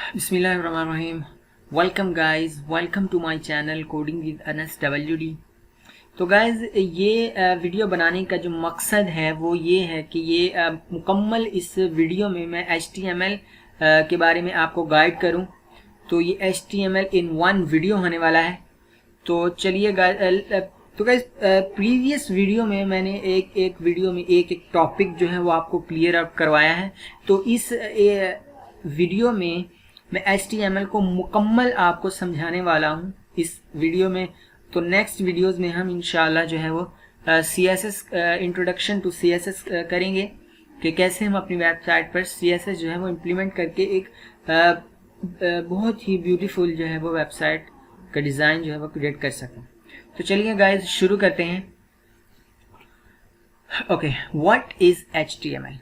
बिस्मिल्लाहिर्रहमानिर्रहीम। Welcome guys, welcome to my channel coding with Anas WD। तो guys ये video बनाने का जो मकसद है वो ये है कि ये मुकम्मल इस वीडियो में मैं HTML के बारे में आपको गाइड करूं। तो ये HTML इन वन वीडियो होने वाला है। तो चलिए तो गाइस प्रीवियस वीडियो में मैंने एक वीडियो में एक टॉपिक जो है वो आपको क्लियर अप करवाया है। तो इस वीडियो में मैं HTML को मुकम्मल आपको समझाने वाला हूँ इस वीडियो में। तो नेक्स्ट वीडियोस में हम इंशाल्लाह जो है वो CSS इंट्रोडक्शन टू CSS करेंगे कि कैसे हम अपनी वेबसाइट पर CSS जो है वो इम्प्लीमेंट करके एक बहुत ही ब्यूटीफुल जो है वो वेबसाइट का डिज़ाइन जो है वो क्रिएट कर सकें। तो चलिए गाइस शुरू करते हैं। Okay, what is HTML?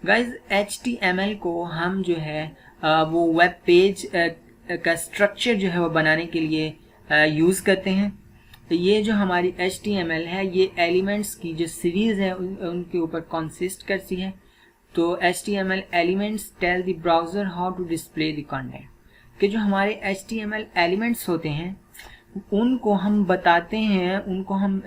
Guys HTML को हम जो है वो वेब पेज का स्ट्रक्चर जो है वो बनाने के लिए यूज़ करते हैं। तो ये जो हमारी HTML है ये एलिमेंट्स की जो सीरीज़ है उनके ऊपर कंसिस्ट करती है। तो HTML elements tell the browser how to display the content, कि जो हमारे HTML एलिमेंट्स होते हैं उनको हम बताते हैं, उनको हम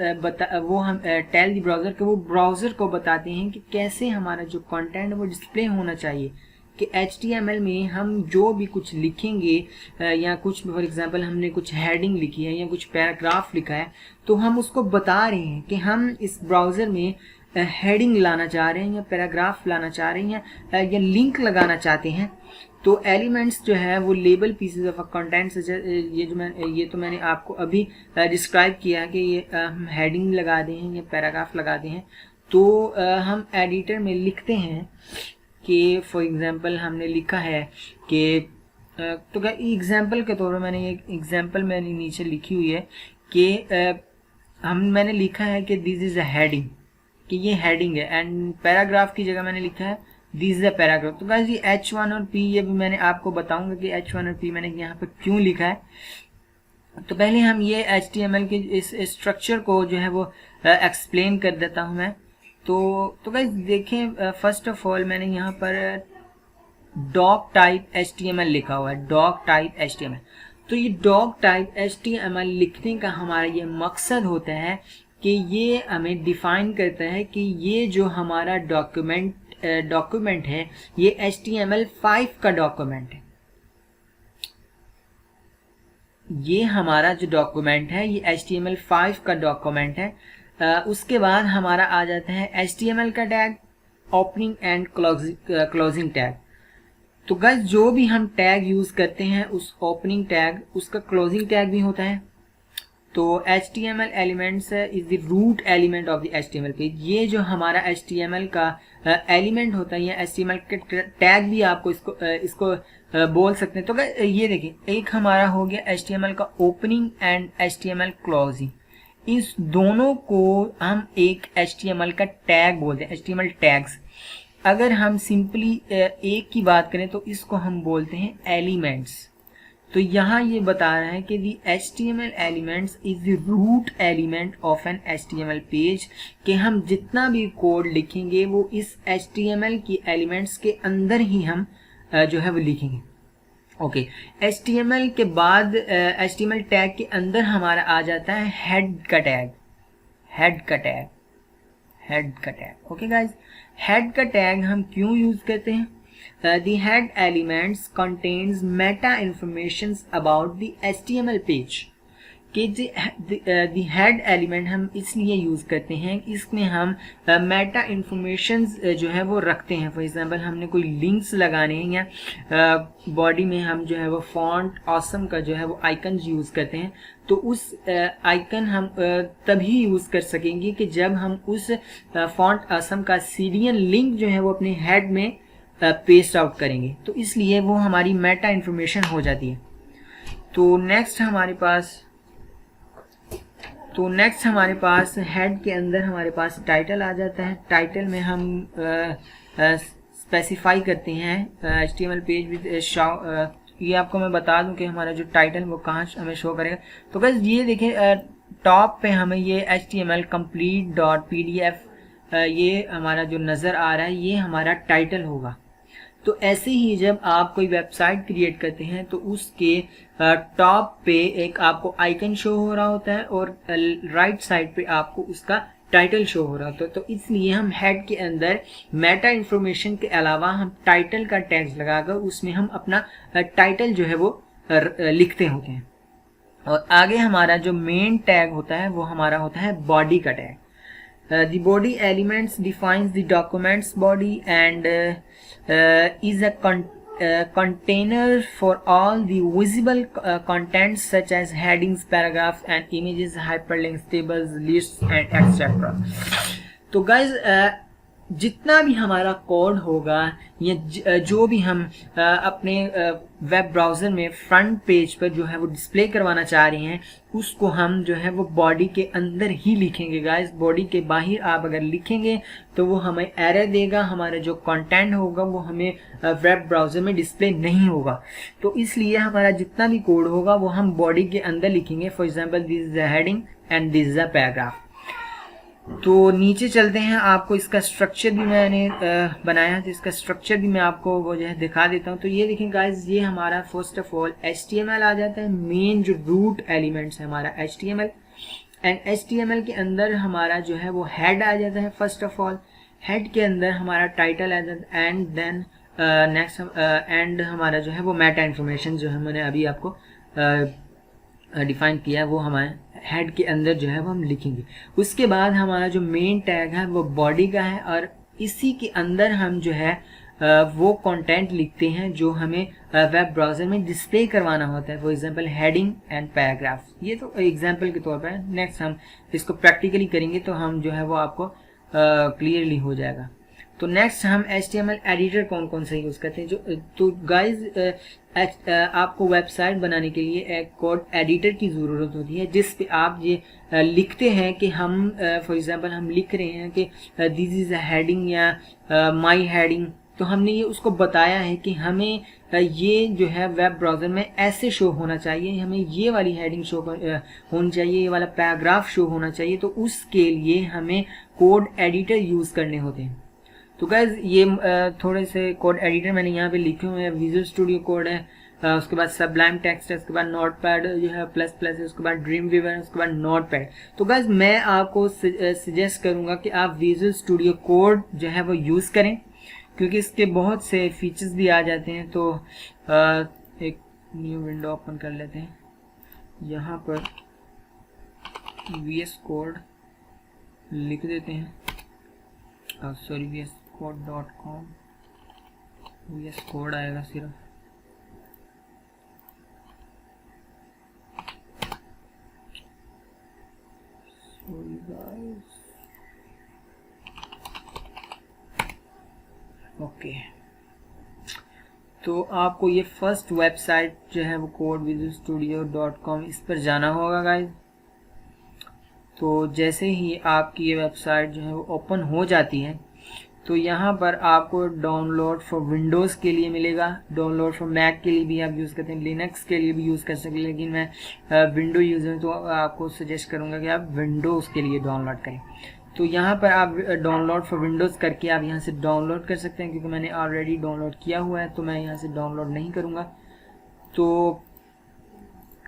टेल द ब्राउज़र के वो ब्राउज़र को बताते हैं कि कैसे हमारा जो कंटेंट वो डिस्प्ले होना चाहिए। कि HTML में हम जो भी कुछ लिखेंगे या कुछ फॉर एग्जांपल हमने कुछ हेडिंग लिखी है या कुछ पैराग्राफ लिखा है तो हम उसको बता रहे हैं कि हम इस ब्राउज़र में हेडिंग लाना चाह रहे हैं या पैराग्राफ लाना चाह रहे हैं या लिंक लगाना चाहते हैं। तो एलिमेंट्स जो है वो लेबल पीसेस ऑफ कंटेंट, ये तो मैंने आपको अभी डिस्क्राइब किया कि ये हम हेडिंग लगा दें या पैराग्राफ लगा दें। तो हम एडिटर में लिखते हैं कि फॉर एग्जांपल हमने लिखा है कि तो क्या एग्जांपल के तौर पर मैंने एक एग्जांपल मैंने नीचे लिखी हुई है कि मैंने लिखा है कि दिस इज़ अ हेडिंग, कि ये हेडिंग है। एंड पैराग्राफ की जगह मैंने लिखा है दिस इज अ पैराग्राफ। तो गाइस ये H1 और P ये भी मैंने आपको बताऊंगा कि H1 और P मैंने यहाँ पर क्यों लिखा है। तो पहले हम ये HTML के इस स्ट्रक्चर को जो है वो एक्सप्लेन कर देता हूँ मैं। तो गाइस देखें, फर्स्ट ऑफ ऑल मैंने यहाँ पर डॉक टाइप HTML लिखा हुआ है, डॉक टाइप HTML। तो ये डॉक टाइप HTML लिखने का हमारा ये मकसद होता है कि ये हमें डिफाइन करता है कि ये जो हमारा डॉक्यूमेंट है ये HTML5 का डॉक्यूमेंट है। ये हमारा जो डॉक्यूमेंट है ये HTML5 का डॉक्यूमेंट है। उसके बाद हमारा आ जाता है HTML का tag, opening and closing tag. तो गाइस जो भी हम टैग यूज़ करते हैं उस ओपनिंग टैग उसका क्लोजिंग टैग भी होता है। तो HTML elements is the root element of the HTML page. ये जो हमारा HTML का एलिमेंट होता है या HTML के टैग भी आपको इसको बोल सकते हैं। तो ये देखिए, एक हमारा हो गया HTML का ओपनिंग एंड HTML क्लोजिंग। इस दोनों को हम एक HTML का टैग बोलते हैं, HTML टैग्स। अगर हम सिंपली एक की बात करें तो इसको हम बोलते हैं एलिमेंट्स। तो यहाँ ये बता रहा है कि the HTML elements is the root element of an HTML page, कि हम जितना भी कोड लिखेंगे वो इस HTML की एलिमेंट्स के अंदर ही हम जो है वो लिखेंगे। ओके, HTML के बाद HTML टैग के अंदर हमारा आ जाता है हेड का टैग, हेड का टैग, हेड का टैग। ओके गाइज, हेड का टैग हम क्यों यूज़ करते हैं? The head elements contains meta informations about the HTML page। कि the head element हम इसलिए यूज़ करते हैं, इसमें हम मेटा इंफॉर्मेशंस जो है वो रखते हैं। फॉर एग्जांपल हमने कोई लिंक्स लगाने हैं या बॉडी में हम जो है वो फॉन्ट ऑसम का जो है वो आइकन यूज़ करते हैं। तो उस आइकन हम तभी यूज़ कर सकेंगे कि जब हम उस फॉन्ट ऑसम का सीरियल लिंक जो है वो अपने हेड में पेस्ट आउट करेंगे। तो इसलिए वो हमारी मेटा इंफॉर्मेशन हो जाती है। तो नेक्स्ट हमारे पास हेड के अंदर हमारे पास टाइटल आ जाता है। टाइटल में हम स्पेसिफाई करते हैं HTML पेज विद ये आपको मैं बता दूं कि हमारा जो टाइटल वो कहाँ हमें शो करेगा। तो बस ये देखिए, टॉप पे हमें ये HTML complete.pdf ये हमारा जो नज़र आ रहा है ये हमारा टाइटल होगा। तो ऐसे ही जब आप कोई वेबसाइट क्रिएट करते हैं तो उसके टॉप पे एक आपको आइकन शो हो रहा होता है और राइट साइड पे आपको उसका टाइटल शो हो रहा होता है। तो इसलिए हम हेड के अंदर मेटा इंफॉर्मेशन के अलावा हम टाइटल का टैग लगाकर उसमें हम अपना टाइटल जो है वो लिखते होते हैं। और आगे हमारा जो मेन टैग होता है वो हमारा होता है बॉडी का tag. The body elements defines the document's body and is a container for all the visible contents such as headings, paragraphs and images, hyperlinks, tables, lists and etc. तो guys जितना भी हमारा कोड होगा या जो भी हम अपने वेब ब्राउज़र में फ्रंट पेज पर जो है वो डिस्प्ले करवाना चाह रहे हैं उसको हम जो है वो बॉडी के अंदर ही लिखेंगे गाइस। बॉडी के बाहर आप अगर लिखेंगे तो वो हमें एरर देगा, हमारा जो कंटेंट होगा वो हमें वेब ब्राउज़र में डिस्प्ले नहीं होगा। तो इसलिए हमारा जितना भी कोड होगा वो हम बॉडी के अंदर लिखेंगे। For example this is a heading and this is a paragraph. तो नीचे चलते हैं, आपको इसका स्ट्रक्चर भी मैंने बनाया है तो इसका स्ट्रक्चर भी मैं आपको वो जो है दिखा देता हूँ। तो ये देखें गाइस, ये हमारा फर्स्ट ऑफ ऑल HTML आ जाता है। मेन जो रूट एलिमेंट्स है हमारा HTML एंड HTML के अंदर हमारा जो है वो हेड आ जाता है। फर्स्ट ऑफ ऑल हेड के अंदर हमारा टाइटल आ जाता है एंड देन नेक्स्ट एंड हमारा जो है वो मेटा इन्फॉर्मेशन जो है मैंने अभी आपको डिफाइन किया है वो हमारे हेड के अंदर जो है वो हम लिखेंगे। उसके बाद हमारा जो मेन टैग है वो बॉडी का है और इसी के अंदर हम जो है वो कंटेंट लिखते हैं जो हमें वेब ब्राउज़र में डिस्प्ले करवाना होता है। For example heading and paragraph, ये तो एग्जांपल के तौर पर है। नेक्स्ट हम इसको प्रैक्टिकली करेंगे तो हम जो है वो आपको क्लियरली हो जाएगा। तो नेक्स्ट हम HTML एडिटर कौन कौन सा यूज़ करते हैं। जो तो गाइज आपको वेबसाइट बनाने के लिए एक कोड एडिटर की ज़रूरत होती है जिस पे आप ये लिखते हैं कि हम फॉर एग्जांपल हम लिख रहे हैं कि दिस इज़ अ हेडिंग या माय हेडिंग। तो हमने ये उसको बताया है कि हमें ये जो है वेब ब्राउज़र में ऐसे शो होना चाहिए, हमें ये वाली हेडिंग शो होनी चाहिए, ये वाला पैराग्राफ शो होना चाहिए। तो उसके लिए हमें कोड एडिटर यूज़ करने होते हैं। तो गाइज ये थोड़े से कोड एडिटर मैंने यहाँ पे लिखे हुए हैं। विजुअल स्टूडियो कोड है, उसके बाद सबलाइम टेक्स्ट है, उसके बाद नोटपैड जो है प्लस है, उसके बाद ड्रीम वीवर है, उसके बाद नोटपैड। तो गाइज मैं आपको सजेस्ट करूँगा कि आप विजुअल स्टूडियो कोड जो है वो यूज़ करें क्योंकि इसके बहुत से फीचर्स भी आ जाते हैं। तो एक न्यू विंडो ओपन कर लेते हैं। यहाँ पर VS कोड लिख देते हैं, सॉरी VSCode.com, VS कोड आएगा सिर्फ। Sorry guys, okay. तो आपको ये फर्स्ट वेबसाइट जो है वो codevisualstudio.com इस पर जाना होगा गाइस। तो जैसे ही आपकी ये वेबसाइट जो है वो ओपन हो जाती है तो यहाँ पर आपको डाउनलोड फॉर विंडोज़ के लिए मिलेगा, डाउनलोड फॉर मैक के लिए भी आप यूज़ करते हैं, लिनक्स के लिए भी यूज़ कर सकते हैं, लेकिन मैं विंडो यूज़र हूँ तो आपको सजेस्ट करूँगा कि आप विंडोज़ के लिए डाउनलोड करें। तो यहाँ पर आप डाउनलोड फॉर विंडोज़ करके आप यहाँ से डाउनलोड कर सकते हैं, क्योंकि मैंने ऑलरेडी डाउनलोड किया हुआ है तो मैं यहाँ से डाउनलोड नहीं करूँगा। तो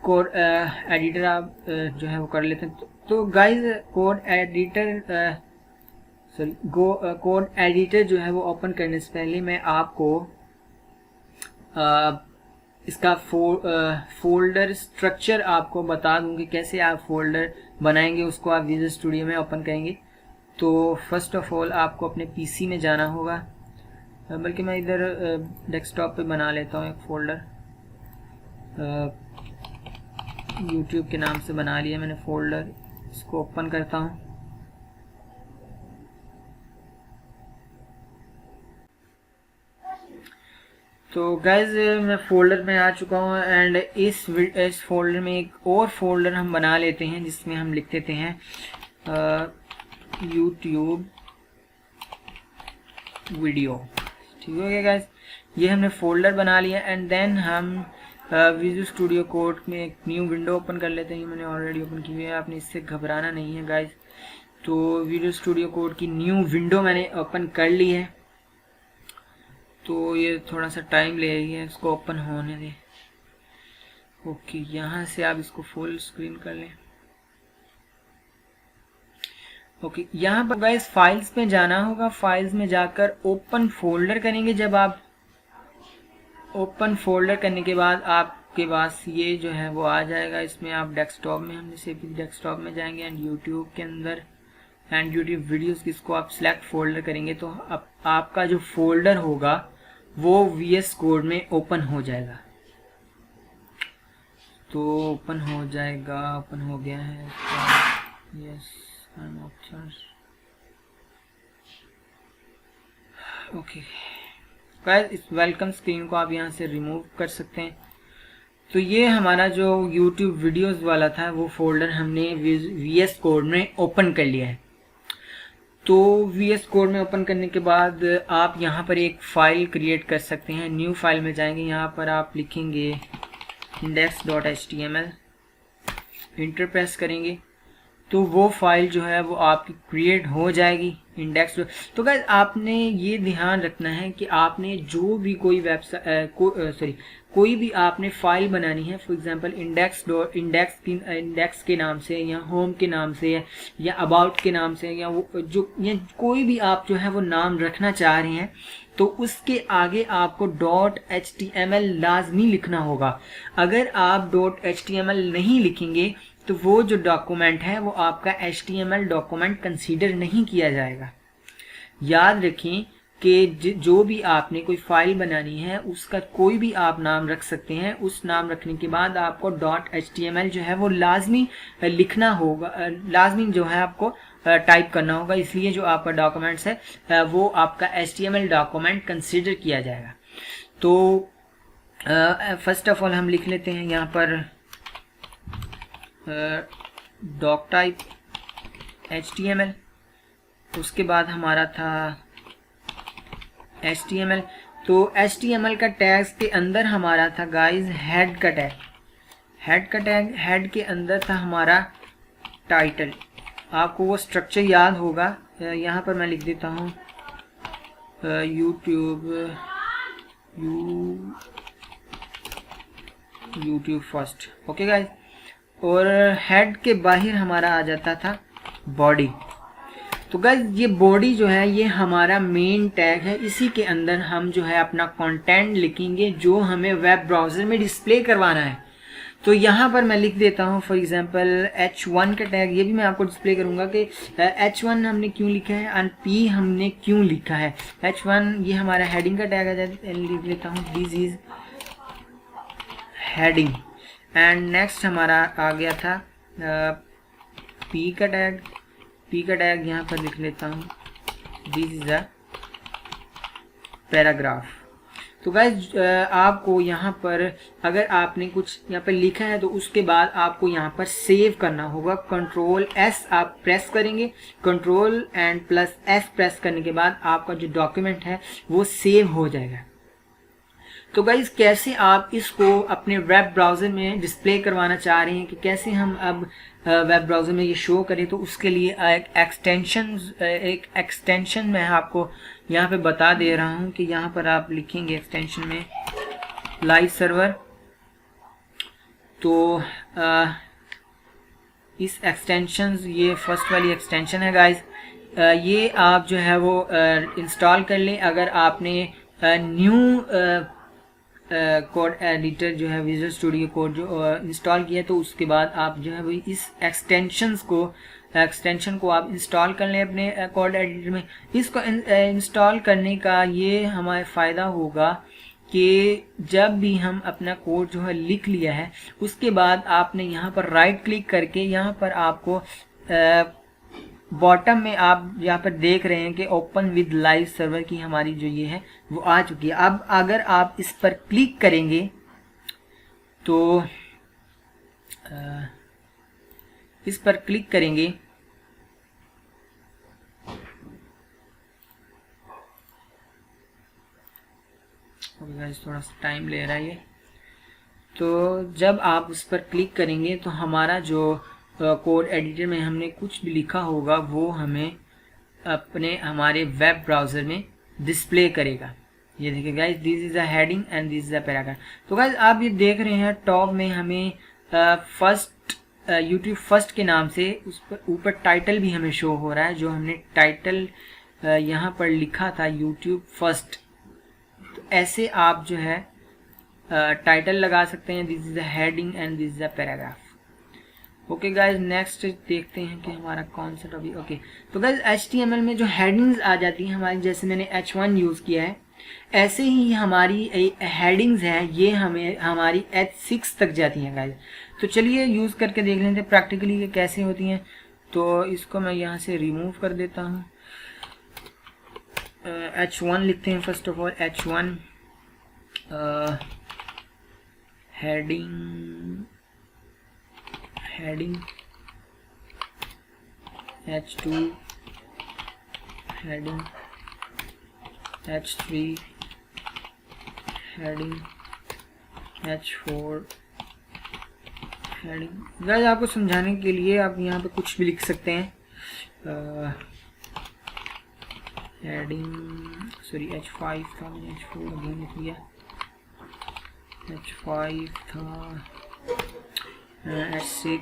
कोड एडिटर आप जो है वो कर लेते हैं। तो गाइज कोड एडिटर जो है वो ओपन करने से पहले मैं आपको इसका फोल्डर स्ट्रक्चर आपको बता दूं कि कैसे आप फोल्डर बनाएंगे, उसको आप विजुअल स्टूडियो में ओपन करेंगे। तो फर्स्ट ऑफ ऑल आपको अपने पीसी में जाना होगा, बल्कि मैं इधर डेस्कटॉप पे बना लेता हूँ एक फ़ोल्डर। यूट्यूब के नाम से बना लिया मैंने फ़ोल्डर, इसको ओपन करता हूँ। तो गाइज मैं फ़ोल्डर में आ चुका हूँ एंड इस फोल्डर में एक और फोल्डर हम बना लेते हैं जिसमें हम लिख देते हैं यूट्यूब वीडियो। ठीक हो गया गाइज, ये हमने फ़ोल्डर बना लिया एंड देन हम विजुअल स्टूडियो कोड में एक न्यू विंडो ओपन कर लेते हैं। ये मैंने ऑलरेडी ओपन की हुई है, आपने इससे घबराना नहीं है गाइज। तो विजुअल स्टूडियो कोड की न्यू विंडो मैंने ओपन कर ली है। तो ये थोड़ा सा टाइम ले रही है, इसको ओपन होने दें। ओके, यहाँ से आप इसको फुल स्क्रीन कर लें। ओके, यहाँ पर गाइस फाइल्स में जाना होगा, फाइल्स में जाकर ओपन फोल्डर करेंगे। जब आप ओपन फोल्डर करने के बाद आपके पास ये जो है वो आ जाएगा। इसमें आप डेस्कटॉप में, हम जैसे भी डेस्कटॉप में जाएंगे एंड यूट्यूब के अंदर एंड यूट्यूब वीडियोस, इसको आप सिलेक्ट फोल्डर करेंगे तो आपका जो फोल्डर होगा वो VS कोड में ओपन हो जाएगा। तो ओपन हो जाएगा, ओपन हो गया है। Yes, options. ओके गाइस, इस वेलकम स्क्रीन को आप यहाँ से रिमूव कर सकते हैं। तो ये हमारा जो YouTube वीडियोस वाला था वो फोल्डर हमने VS कोड में ओपन कर लिया है। तो VS कोड में ओपन करने के बाद आप यहाँ पर एक फ़ाइल क्रिएट कर सकते हैं। न्यू फाइल में जाएंगे, यहाँ पर आप लिखेंगे index.html, इंटर प्रेस करेंगे तो वो फाइल जो है वो आपकी क्रिएट हो जाएगी इंडेक्स। तो गाइस आपने ये ध्यान रखना है कि आपने जो भी कोई वेबसाइट कोई भी आपने फाइल बनानी है, फॉर एग्जांपल इंडेक्स के नाम से या होम के नाम से या अबाउट के नाम से या वो जो या कोई भी आप जो है वो नाम रखना चाह रहे हैं, तो उसके आगे आपको .html लाजमी लिखना होगा। अगर आप .html नहीं लिखेंगे तो वो जो डॉक्यूमेंट है वो आपका HTML डॉक्यूमेंट कंसीडर नहीं किया जाएगा। याद रखें कि जो भी आपने कोई फाइल बनानी है उसका कोई भी आप नाम रख सकते हैं। उस नाम रखने के बाद आपको .html जो है वो लाजमी लिखना होगा, लाजमी जो है आपको टाइप करना होगा। इसलिए जो आपका डॉक्यूमेंट्स है वो आपका HTML डॉक्यूमेंट कंसीडर किया जाएगा। तो फर्स्ट ऑफ ऑल हम लिख लेते हैं यहाँ पर डॉक टाइप HTML, उसके बाद हमारा था HTML। तो HTML का टैग के अंदर हमारा था गाइस हेड का टैग, हेड के अंदर था हमारा टाइटल। आपको वो स्ट्रक्चर याद होगा, यहाँ पर मैं लिख देता हूँ यूट्यूब फर्स्ट। ओके गाइस, और हेड के बाहर हमारा आ जाता था बॉडी। तो गाइस ये बॉडी जो है ये हमारा मेन टैग है, इसी के अंदर हम जो है अपना कंटेंट लिखेंगे जो हमें वेब ब्राउज़र में डिस्प्ले करवाना है। तो यहाँ पर मैं लिख देता हूँ फॉर एग्जांपल H1 का टैग, ये भी मैं आपको डिस्प्ले करूँगा कि H1 हमने क्यों लिखा है और P हमने क्यों लिखा है। H1 ये हमारा हेडिंग का टैग आ जाता है, लिख लेता हूँ this is heading. And next हमारा आ गया था P का टैग यहाँ पर लिख लेता हूँ दिस इज अ पैराग्राफ। तो गाइज आपको यहाँ पर अगर आपने कुछ यहाँ पर लिखा है तो उसके बाद आपको यहाँ पर सेव करना होगा। Ctrl+S आप प्रेस करेंगे, Ctrl+S प्रेस करने के बाद आपका जो डॉक्यूमेंट है वो सेव हो जाएगा। तो गाइज कैसे आप इसको अपने वेब ब्राउज़र में डिस्प्ले करवाना चाह रहे हैं कि कैसे हम अब वेब ब्राउज़र में ये शो करें, तो उसके लिए एक एक्सटेंशन मैं आपको यहाँ पे बता दे रहा हूँ कि यहाँ पर आप लिखेंगे एक्सटेंशन में लाइव सर्वर। तो इस एक्सटेंशन, ये फर्स्ट वाली एक्सटेंशन है गाइज, ये आप जो है वो इंस्टॉल कर लें। अगर आपने न्यू कोड एडिटर जो है विजुअल स्टूडियो कोड जो इंस्टॉल किया तो उसके बाद आप जो है वही इस एक्सटेंशन को आप इंस्टॉल कर लें अपने कोड एडिटर में। इसको इंस्टॉल करने का ये हमारा फ़ायदा होगा कि जब भी हम अपना कोड जो है लिख लिया है उसके बाद आपने यहाँ पर राइट क्लिक करके यहाँ पर आपको बॉटम में आप यहाँ पर देख रहे हैं कि ओपन विद लाइव सर्वर की हमारी जो ये है वो आ चुकी है। अब अगर आप इस पर क्लिक करेंगे तो इस पर क्लिक करेंगे थोड़ा सा टाइम ले रहा है ये। तो जब आप उस पर क्लिक करेंगे तो हमारा जो कोड एडिटर में हमने कुछ भी लिखा होगा वो हमारे वेब ब्राउज़र में डिस्प्ले करेगा। ये देखिए guys, this is a heading and this is a paragraph. तो गाइज आप ये देख रहे हैं टॉप में हमें फर्स्ट यूट्यूब फर्स्ट के नाम से उस पर ऊपर टाइटल भी हमें शो हो रहा है, जो हमने टाइटल यहाँ पर लिखा था यूट्यूब फर्स्ट। तो ऐसे आप जो है टाइटल लगा सकते हैं, this is the heading and this is the paragraph. Okay guys, next देखते हैं कि हमारा कौन सा टॉपिक। ओके, तो गाइज HTML में जो हेडिंग्स आ जाती हैं हमारी, जैसे मैंने H1 यूज़ किया है, ऐसे ही हमारी हेडिंग्स हैं, ये हमें हमारी H6 तक जाती हैं गाइज। तो चलिए यूज़ करके देख लेते हैं प्रैक्टिकली ये कैसे होती हैं। तो इसको मैं यहाँ से रिमूव कर देता हूँ। H1 लिखते हैं first of all, H1 heading H2 heading H3 heading H4 heading. Guys आपको समझाने के लिए आप यहाँ पे कुछ भी लिख सकते हैं। हेडिंग सॉरी H5 था, मैंने H4 अभी लिख लिया। H5 था, H6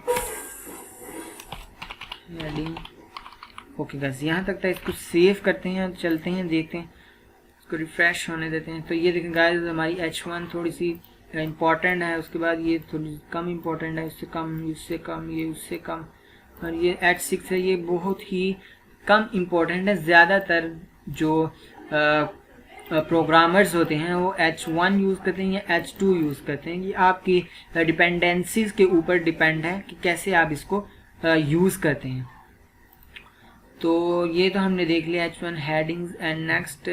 हेडिंग। ओके गाइस, यहाँ तक था। इसको सेव करते हैं, चलते हैं, देखते हैं, इसको रिफ्रेश होने देते हैं। तो ये देखें गाइस, हमारी H1 थोड़ी सी इम्पोर्टेंट है, उसके बाद ये थोड़ी कम इम्पोर्टेंट है, उससे कम, उससे कम, ये उससे कम, और ये H6 है, ये बहुत ही कम इम्पोर्टेंट है। ज़्यादातर जो प्रोग्रामर्स होते हैं वो H1 यूज़ करते हैं या H2 यूज़ करते हैं। ये आपकी डिपेंडेंसीज के ऊपर डिपेंड है कि कैसे आप इसको यूज़ करते हैं। तो ये तो हमने देख लिया H1 हेडिंग्स। एंड नेक्स्ट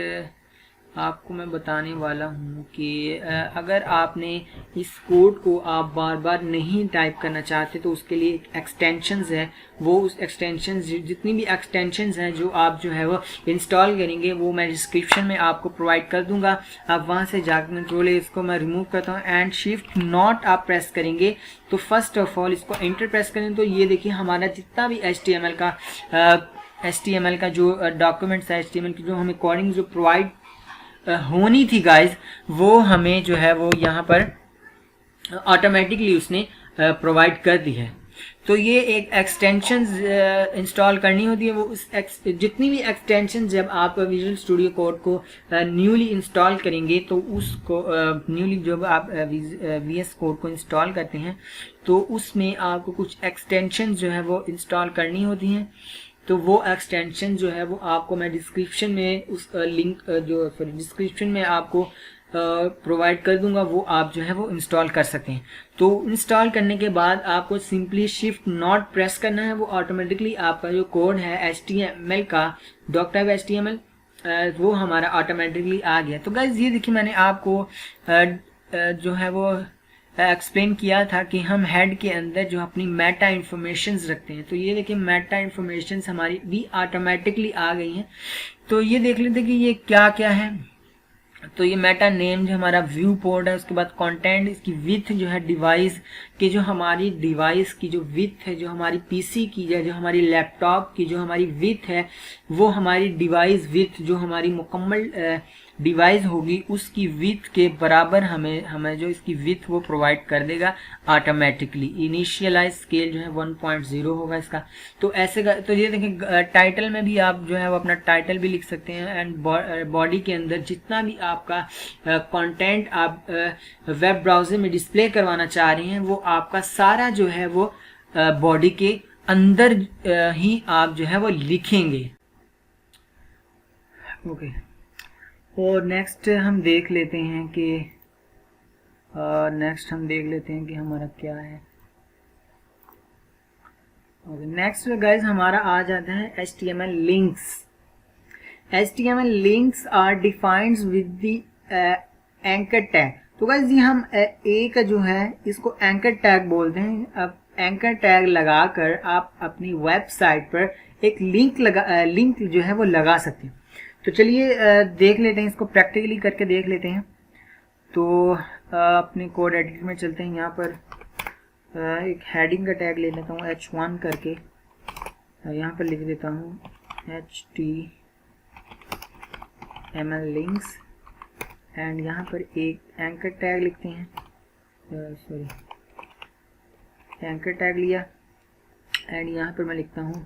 आपको मैं बताने वाला हूँ कि अगर आपने इस कोड को आप बार बार नहीं टाइप करना चाहते तो उसके लिए एक एक्सटेंशंस है। वो उस एक्सटेंशंस, जितनी भी एक्सटेंशंस हैं जो आप जो है वो इंस्टॉल करेंगे, वो मैं डिस्क्रिप्शन में आपको प्रोवाइड कर दूंगा। आप वहाँ से जाकर कंट्रोल इसको मैं रिमूव करता हूँ एंड शिफ्ट नॉट आप प्रेस करेंगे तो फर्स्ट ऑफ ऑल इसको एंटर प्रेस करें तो ये देखिए हमारा जितना भी HTML का जो डॉक्यूमेंट्स है, HTML की जो हमें कोडिंग जो प्रोवाइड होनी थी गाइज, वो हमें जो है वो यहाँ पर ऑटोमेटिकली उसने प्रोवाइड कर दी है। तो ये एक एक्सटेंशंस इंस्टॉल करनी होती है। वो उस जितनी भी एक्सटेंशन जब आप विजुअल स्टूडियो कोड को न्यूली इंस्टॉल करेंगे तो उसको न्यूली जब आप VS कोड को इंस्टॉल करते हैं तो उसमें आपको कुछ एक्सटेंशन जो है वो इंस्टॉल करनी होती हैं। तो वो एक्सटेंशन जो है वो आपको मैं डिस्क्रिप्शन में उस लिंक डिस्क्रिप्शन में आपको प्रोवाइड कर दूंगा, वो आप जो है वो इंस्टॉल कर सकते हैं। तो इंस्टॉल करने के बाद आपको सिंपली शिफ्ट नॉट प्रेस करना है, वो ऑटोमेटिकली आपका जो कोड है HTML का .html वो हमारा ऑटोमेटिकली आ गया। तो गाइज ये देखिए मैंने आपको जो है वो एक्सप्लेन किया था कि हम हेड के अंदर जो अपनी मेटा इंफॉर्मेशंस रखते हैं। तो ये देखिए मेटा इंफॉर्मेशंस हमारी भी ऑटोमेटिकली आ गई हैं। तो ये देख लेते कि ये क्या क्या है। तो ये मेटा नेम जो हमारा व्यू पोर्ट है, उसके बाद कंटेंट, इसकी विथ जो है डिवाइस की, जो हमारी डिवाइस की जो विथ है, जो हमारी पीसी की है, जो हमारी लैपटॉप की जो हमारी विथ है, वो हमारी डिवाइस विथ जो हमारी मुकम्मल डिवाइस होगी उसकी विथ के बराबर हमें जो इसकी विथ वो प्रोवाइड कर देगा ऑटोमेटिकली। इनिशियलाइज स्केल जो है 1.0 होगा इसका। तो ऐसे का तो ये देखें टाइटल में भी आप जो है वो अपना टाइटल भी लिख सकते हैं एंड बॉडी के अंदर जितना भी आपका कंटेंट आप वेब ब्राउजर में डिस्प्ले करवाना चाह रहे हैं वो आपका सारा जो है वो बॉडी के अंदर ही आप जो है वो लिखेंगे। ओके, और नेक्स्ट हम देख लेते हैं कि हमारा क्या है। ओके, नेक्स्ट गाइज हमारा आ जाता है HTML links. HTML links are defined with the anchor tag. तो गाइज ये हम एक जो है इसको एंकर टैग बोलते हैं। अब एंकर टैग लगाकर आप अपनी वेबसाइट पर एक लिंक जो है वो लगा सकते हैं। तो चलिए देख लेते हैं, इसको प्रैक्टिकली करके देख लेते हैं। तो अपने कोड एडिटर में चलते हैं। यहाँ पर एक हेडिंग का टैग ले लेता हूँ H1 करके, यहाँ पर लिख देता हूँ HTML लिंक्स एंड यहाँ पर एक एंकर टैग लिखते हैं, सॉरी एंकर टैग लिया एंड यहाँ पर मैं लिखता हूँ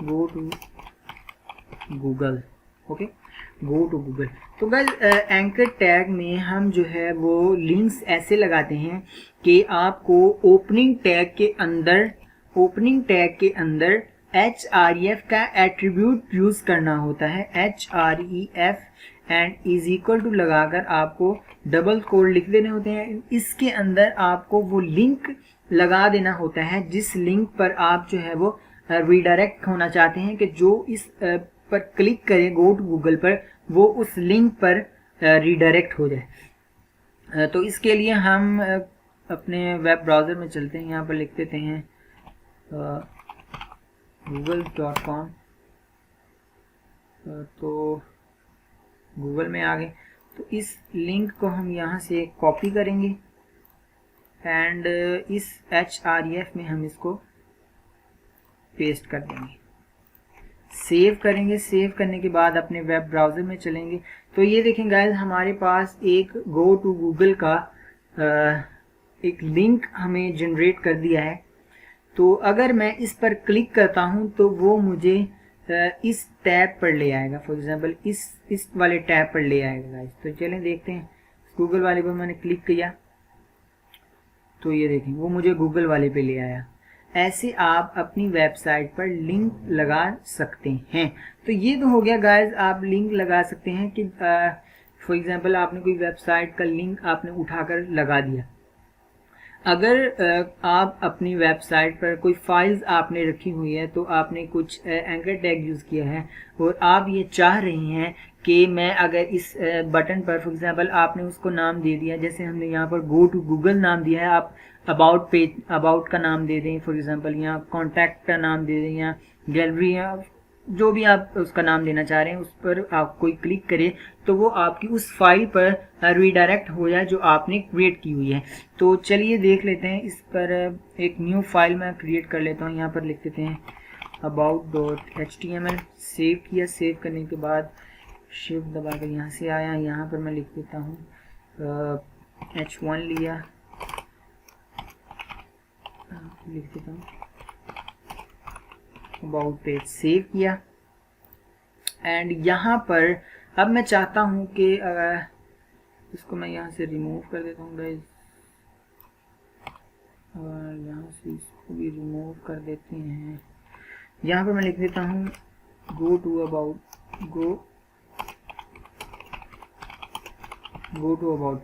go to Google. Okay, go to Google. तो गाइस एंकर टैग में हम जो है वो लिंक्स ऐसे लगाते हैं कि आपको ओपनिंग टैग के अंदर href का एट्रीब्यूट यूज करना होता है। href and is equal to लगाकर आपको डबल कोड लिख देने होते हैं। इसके अंदर आपको वो लिंक लगा देना होता है जिस लिंक पर आप जो है वो रीडायरेक्ट होना चाहते हैं, कि जो इस पर क्लिक करें गो टू गूगल पर, वो उस लिंक पर रीडायरेक्ट हो जाए। तो इसके लिए हम अपने वेब ब्राउज़र में चलते हैं, यहाँ पर लिख देते हैं google.com। तो गूगल में आ गए। तो इस लिंक को हम यहाँ से कॉपी करेंगे एंड इस href में हम इसको पेस्ट कर देंगे, सेव करेंगे। सेव करने के बाद अपने वेब ब्राउज़र में चलेंगे। तो ये देखें गाइस, हमारे पास एक गो टू गूगल का एक लिंक हमें जनरेट कर दिया है। तो अगर मैं इस पर क्लिक करता हूँ तो वो मुझे इस टैब पर ले आएगा, फॉर एग्जांपल इस वाले टैब पर ले आएगा गाइस। तो चलें देखते हैं, गूगल वाले पर मैंने क्लिक किया तो ये देखें वो मुझे गूगल वाले पे ले आया। ऐसे आप अपनी वेबसाइट पर लिंक लगा सकते हैं। तो ये तो हो गया गाइस, आप लिंक लगा सकते हैं कि फॉर एग्जांपल आपने कोई वेबसाइट का लिंक आपने उठाकर लगा दिया। अगर आप अपनी वेबसाइट पर कोई फाइल्स आपने रखी हुई है, तो आपने कुछ एंकर टैग यूज़ किया है और आप ये चाह रही हैं कि मैं अगर इस बटन पर फॉर एग्जांपल आपने उसको नाम दे दिया, जैसे हमने यहाँ पर गो टू गूगल नाम दिया है, आप अबाउट पेज, अबाउट का नाम दे दें फॉर एग्जांपल, यहाँ कॉन्टैक्ट का नाम दे दें, या गैलरी, या जो भी आप उसका नाम देना चाह रहे हैं, उस पर आप कोई क्लिक करें तो वो आपकी उस फाइल पर रीडायरेक्ट हो जाए जो आपने क्रिएट की हुई है। तो चलिए देख लेते हैं। इस पर एक न्यू फाइल मैं क्रिएट कर लेता हूँ। यहाँ पर लिख देते हैं about.html। सेव किया। सेव करने के बाद शिफ्ट दबाकर यहाँ से आया, यहाँ पर मैं लिख देता हूँ h1 लिया, लिख देता हूँ अबाउट पेज। सेव किया एंड यहाँ पर अब मैं चाहता हूँ कि इसको मैं यहाँ से रिमूव कर देता हूँ गाइस, और यहाँ से इसको भी रिमूव कर देते हैं। यहाँ पर मैं लिख देता हूँ गो टू अबाउट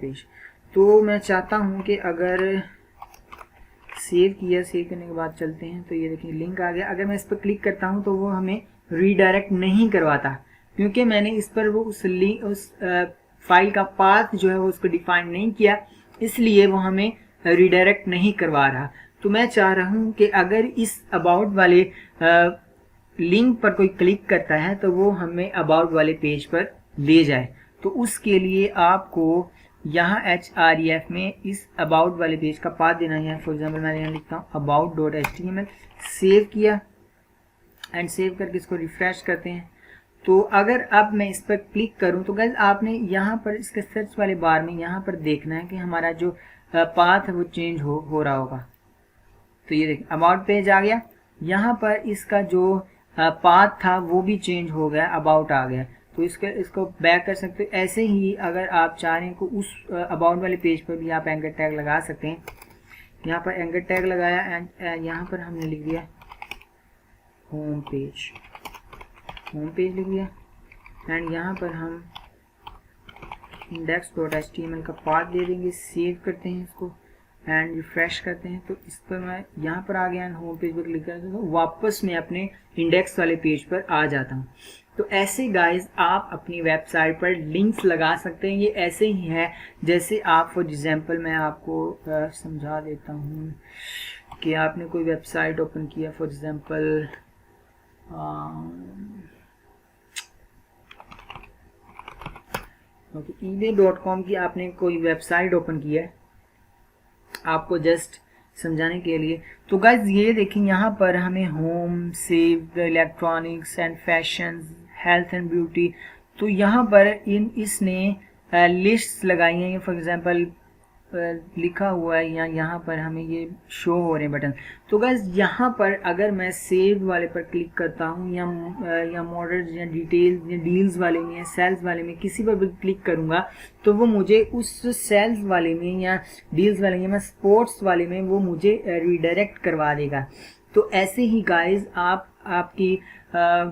पेज। तो मैं चाहता हूँ कि अगर सेव किया, सेव करने के बाद चलते हैं तो ये देखिए लिंक आ गया। अगर मैं इस पर क्लिक करता हूँ तो वो हमें रीडायरेक्ट नहीं करवाता, क्योंकि मैंने इस पर वो उस फाइल का पाथ जो है वो उसको डिफाइन नहीं किया, इसलिए वो हमें रीडायरेक्ट नहीं करवा रहा। तो मैं चाह रहा हूँ कि अगर इस अबाउट वाले लिंक पर कोई क्लिक करता है तो वो हमें अबाउट वाले पेज पर ले जाए। तो उसके लिए आपको यहाँ href में इस अबाउट वाले पेज का पाथ देना है। फॉर एग्जांपल मैं यहाँ लिखता हूँ about.html। सेव किया एंड सेव करके इसको रिफ्रेश करते हैं। तो अगर अब मैं इस पर क्लिक करूं तो गाइस आपने यहाँ पर इसके सर्च वाले बार में यहाँ पर देखना है कि हमारा जो पाथ है वो चेंज हो रहा होगा। तो ये देखिए अबाउट पेज आ गया, यहाँ पर इसका जो पाथ था वो भी चेंज हो गया, अबाउट आ गया। तो इसको बैक कर सकते हो। ऐसे ही अगर आप चाह रहे हैं को उस अबाउट वाले पेज पर भी आप एंकर टैग लगा सकते हैं। यहाँ पर एंकर टैग लगाया एंड यहाँ पर हमने लिख दिया होम पेज लिख दिया एंड यहाँ पर हम index.html का पाथ दे देंगे। सेव करते हैं इसको एंड रिफ्रेश करते हैं। तो इस पर मैं यहाँ पर आ गया एंड होम पेज पर क्लिक करते हैं तो वापस मैं अपने इंडेक्स वाले पेज पर आ जाता हूँ। तो ऐसे गाइस आप अपनी वेबसाइट पर लिंक्स लगा सकते हैं। ये ऐसे ही है जैसे आप फॉर एग्जांपल मैं आपको समझा देता हूँ कि आपने कोई वेबसाइट ओपन किया, फॉर एग्जांपल ebay.com की आपने कोई वेबसाइट ओपन किया है, आपको जस्ट समझाने के लिए। तो गाइज ये देखें यहाँ पर हमें home, save, electronics and fashion, health and beauty, तो यहाँ पर इसने लिस्ट्स लगाई हैं, फॉर एग्जांपल लिखा हुआ है यहाँ पर हमें ये शो हो रहे हैं बटन। तो गाइस यहाँ पर अगर मैं सेव वाले पर क्लिक करता हूँ या मॉडल्स या डिटेल्स या डील्स वाले में या सेल्स वाले में किसी पर भी क्लिक करूँगा तो वो मुझे उस सेल्स वाले में या डील्स वाले में या स्पोर्ट्स वाले में वो मुझे रिडायरेक्ट करवा देगा। तो ऐसे ही गाइस आपकी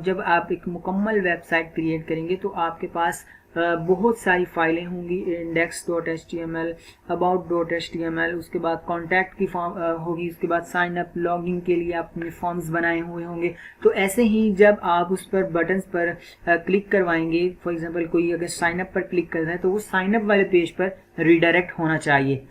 जब आप एक मुकम्मल वेबसाइट क्रिएट करेंगे तो आपके पास बहुत सारी फाइलें होंगी, index.html, about.html, उसके बाद कॉन्टैक्ट की फॉर्म होगी, उसके बाद साइन अप लॉगिंग के लिए आपने फॉर्म्स बनाए हुए होंगे। तो ऐसे ही जब आप उस पर बटन्स पर क्लिक करवाएंगे, फॉर एग्जांपल कोई अगर साइन अप पर क्लिक करता है तो वो साइन अप वाले पेज पर रिडायरेक्ट होना चाहिए।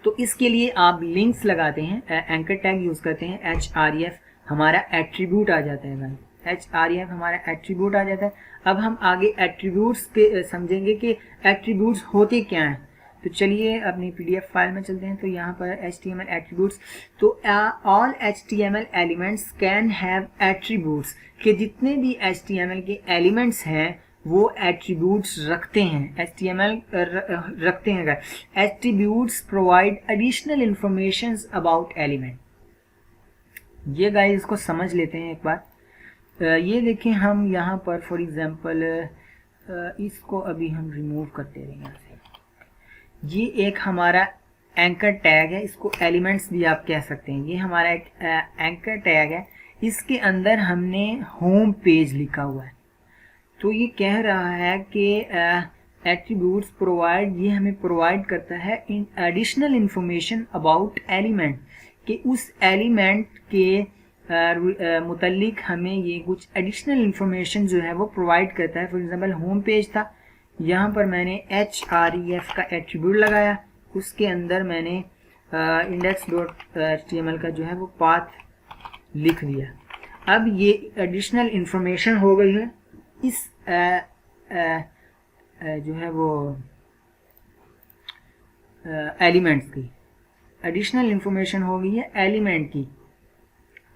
तो इसके लिए आप लिंक्स लगाते हैं, एंकर टैग यूज करते हैं, href हमारा एट्रीब्यूट आ जाता है भाई, href हमारा एट्रीब्यूट आ जाता है। अब हम आगे एट्रीब्यूट्स के समझेंगे कि एट्रीब्यूट्स होते क्या हैं। तो चलिए अपनी पीडीएफ फाइल में चलते हैं। तो यहाँ पर HTML एट्रीब्यूट्स, तो all HTML elements can have attributes, कि जितने भी HTML के एलिमेंट्स हैं वो एट्रीब्यूट्स रखते हैं, HTML रखते हैं। Attributes provide additional information about element. ये गाइस इसको समझ लेते हैं एक बार। ये देखें हम यहाँ पर फॉर एग्जांपल इसको अभी हम रिमूव करते हैं यहाँ से। ये एक हमारा एंकर टैग है, इसको एलिमेंट्स भी आप कह सकते हैं। ये हमारा एक एंकर टैग है, इसके अंदर हमने होम पेज लिखा हुआ है। तो ये कह रहा है कि एट्रीब्यूट्स प्रोवाइड, ये हमें प्रोवाइड करता है in additional information about element, कि उस एलिमेंट के मुतल्लिक हमें ये कुछ एडिशनल इंफॉर्मेशन जो है वो प्रोवाइड करता है। फॉर एग्जांपल होम पेज था, यहाँ पर मैंने href का एट्रीब्यूट लगाया, उसके अंदर मैंने index.html का जो है वो पाथ लिख दिया। अब ये एडिशनल इंफॉर्मेशन हो गई है इस जो है वो एलिमेंट्स की, एडिशनल इंफॉर्मेशन हो गई है एलिमेंट की।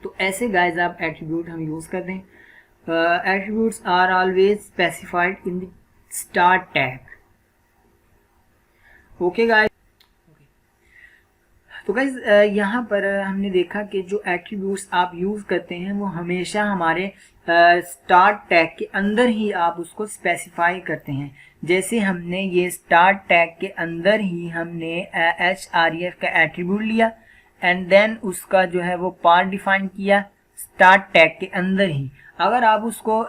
तो ऐसे गाइस आप एट्रीब्यूट हम यूज करते हैं। Attributes are always specified in the start tag. Okay guys, तो गाइस यहाँ पर हमने देखा कि जो एट्रीब्यूट्स आप यूज करते हैं वो हमेशा हमारे स्टार्ट टैग के अंदर ही आप उसको स्पेसिफाई करते हैं। जैसे हमने ये स्टार्ट टैग के अंदर ही हमने href का एट्रीब्यूट लिया एंड देन उसका जो है वो पार्ट डिफाइन किया स्टार्ट टैग के अंदर ही। अगर आप उसको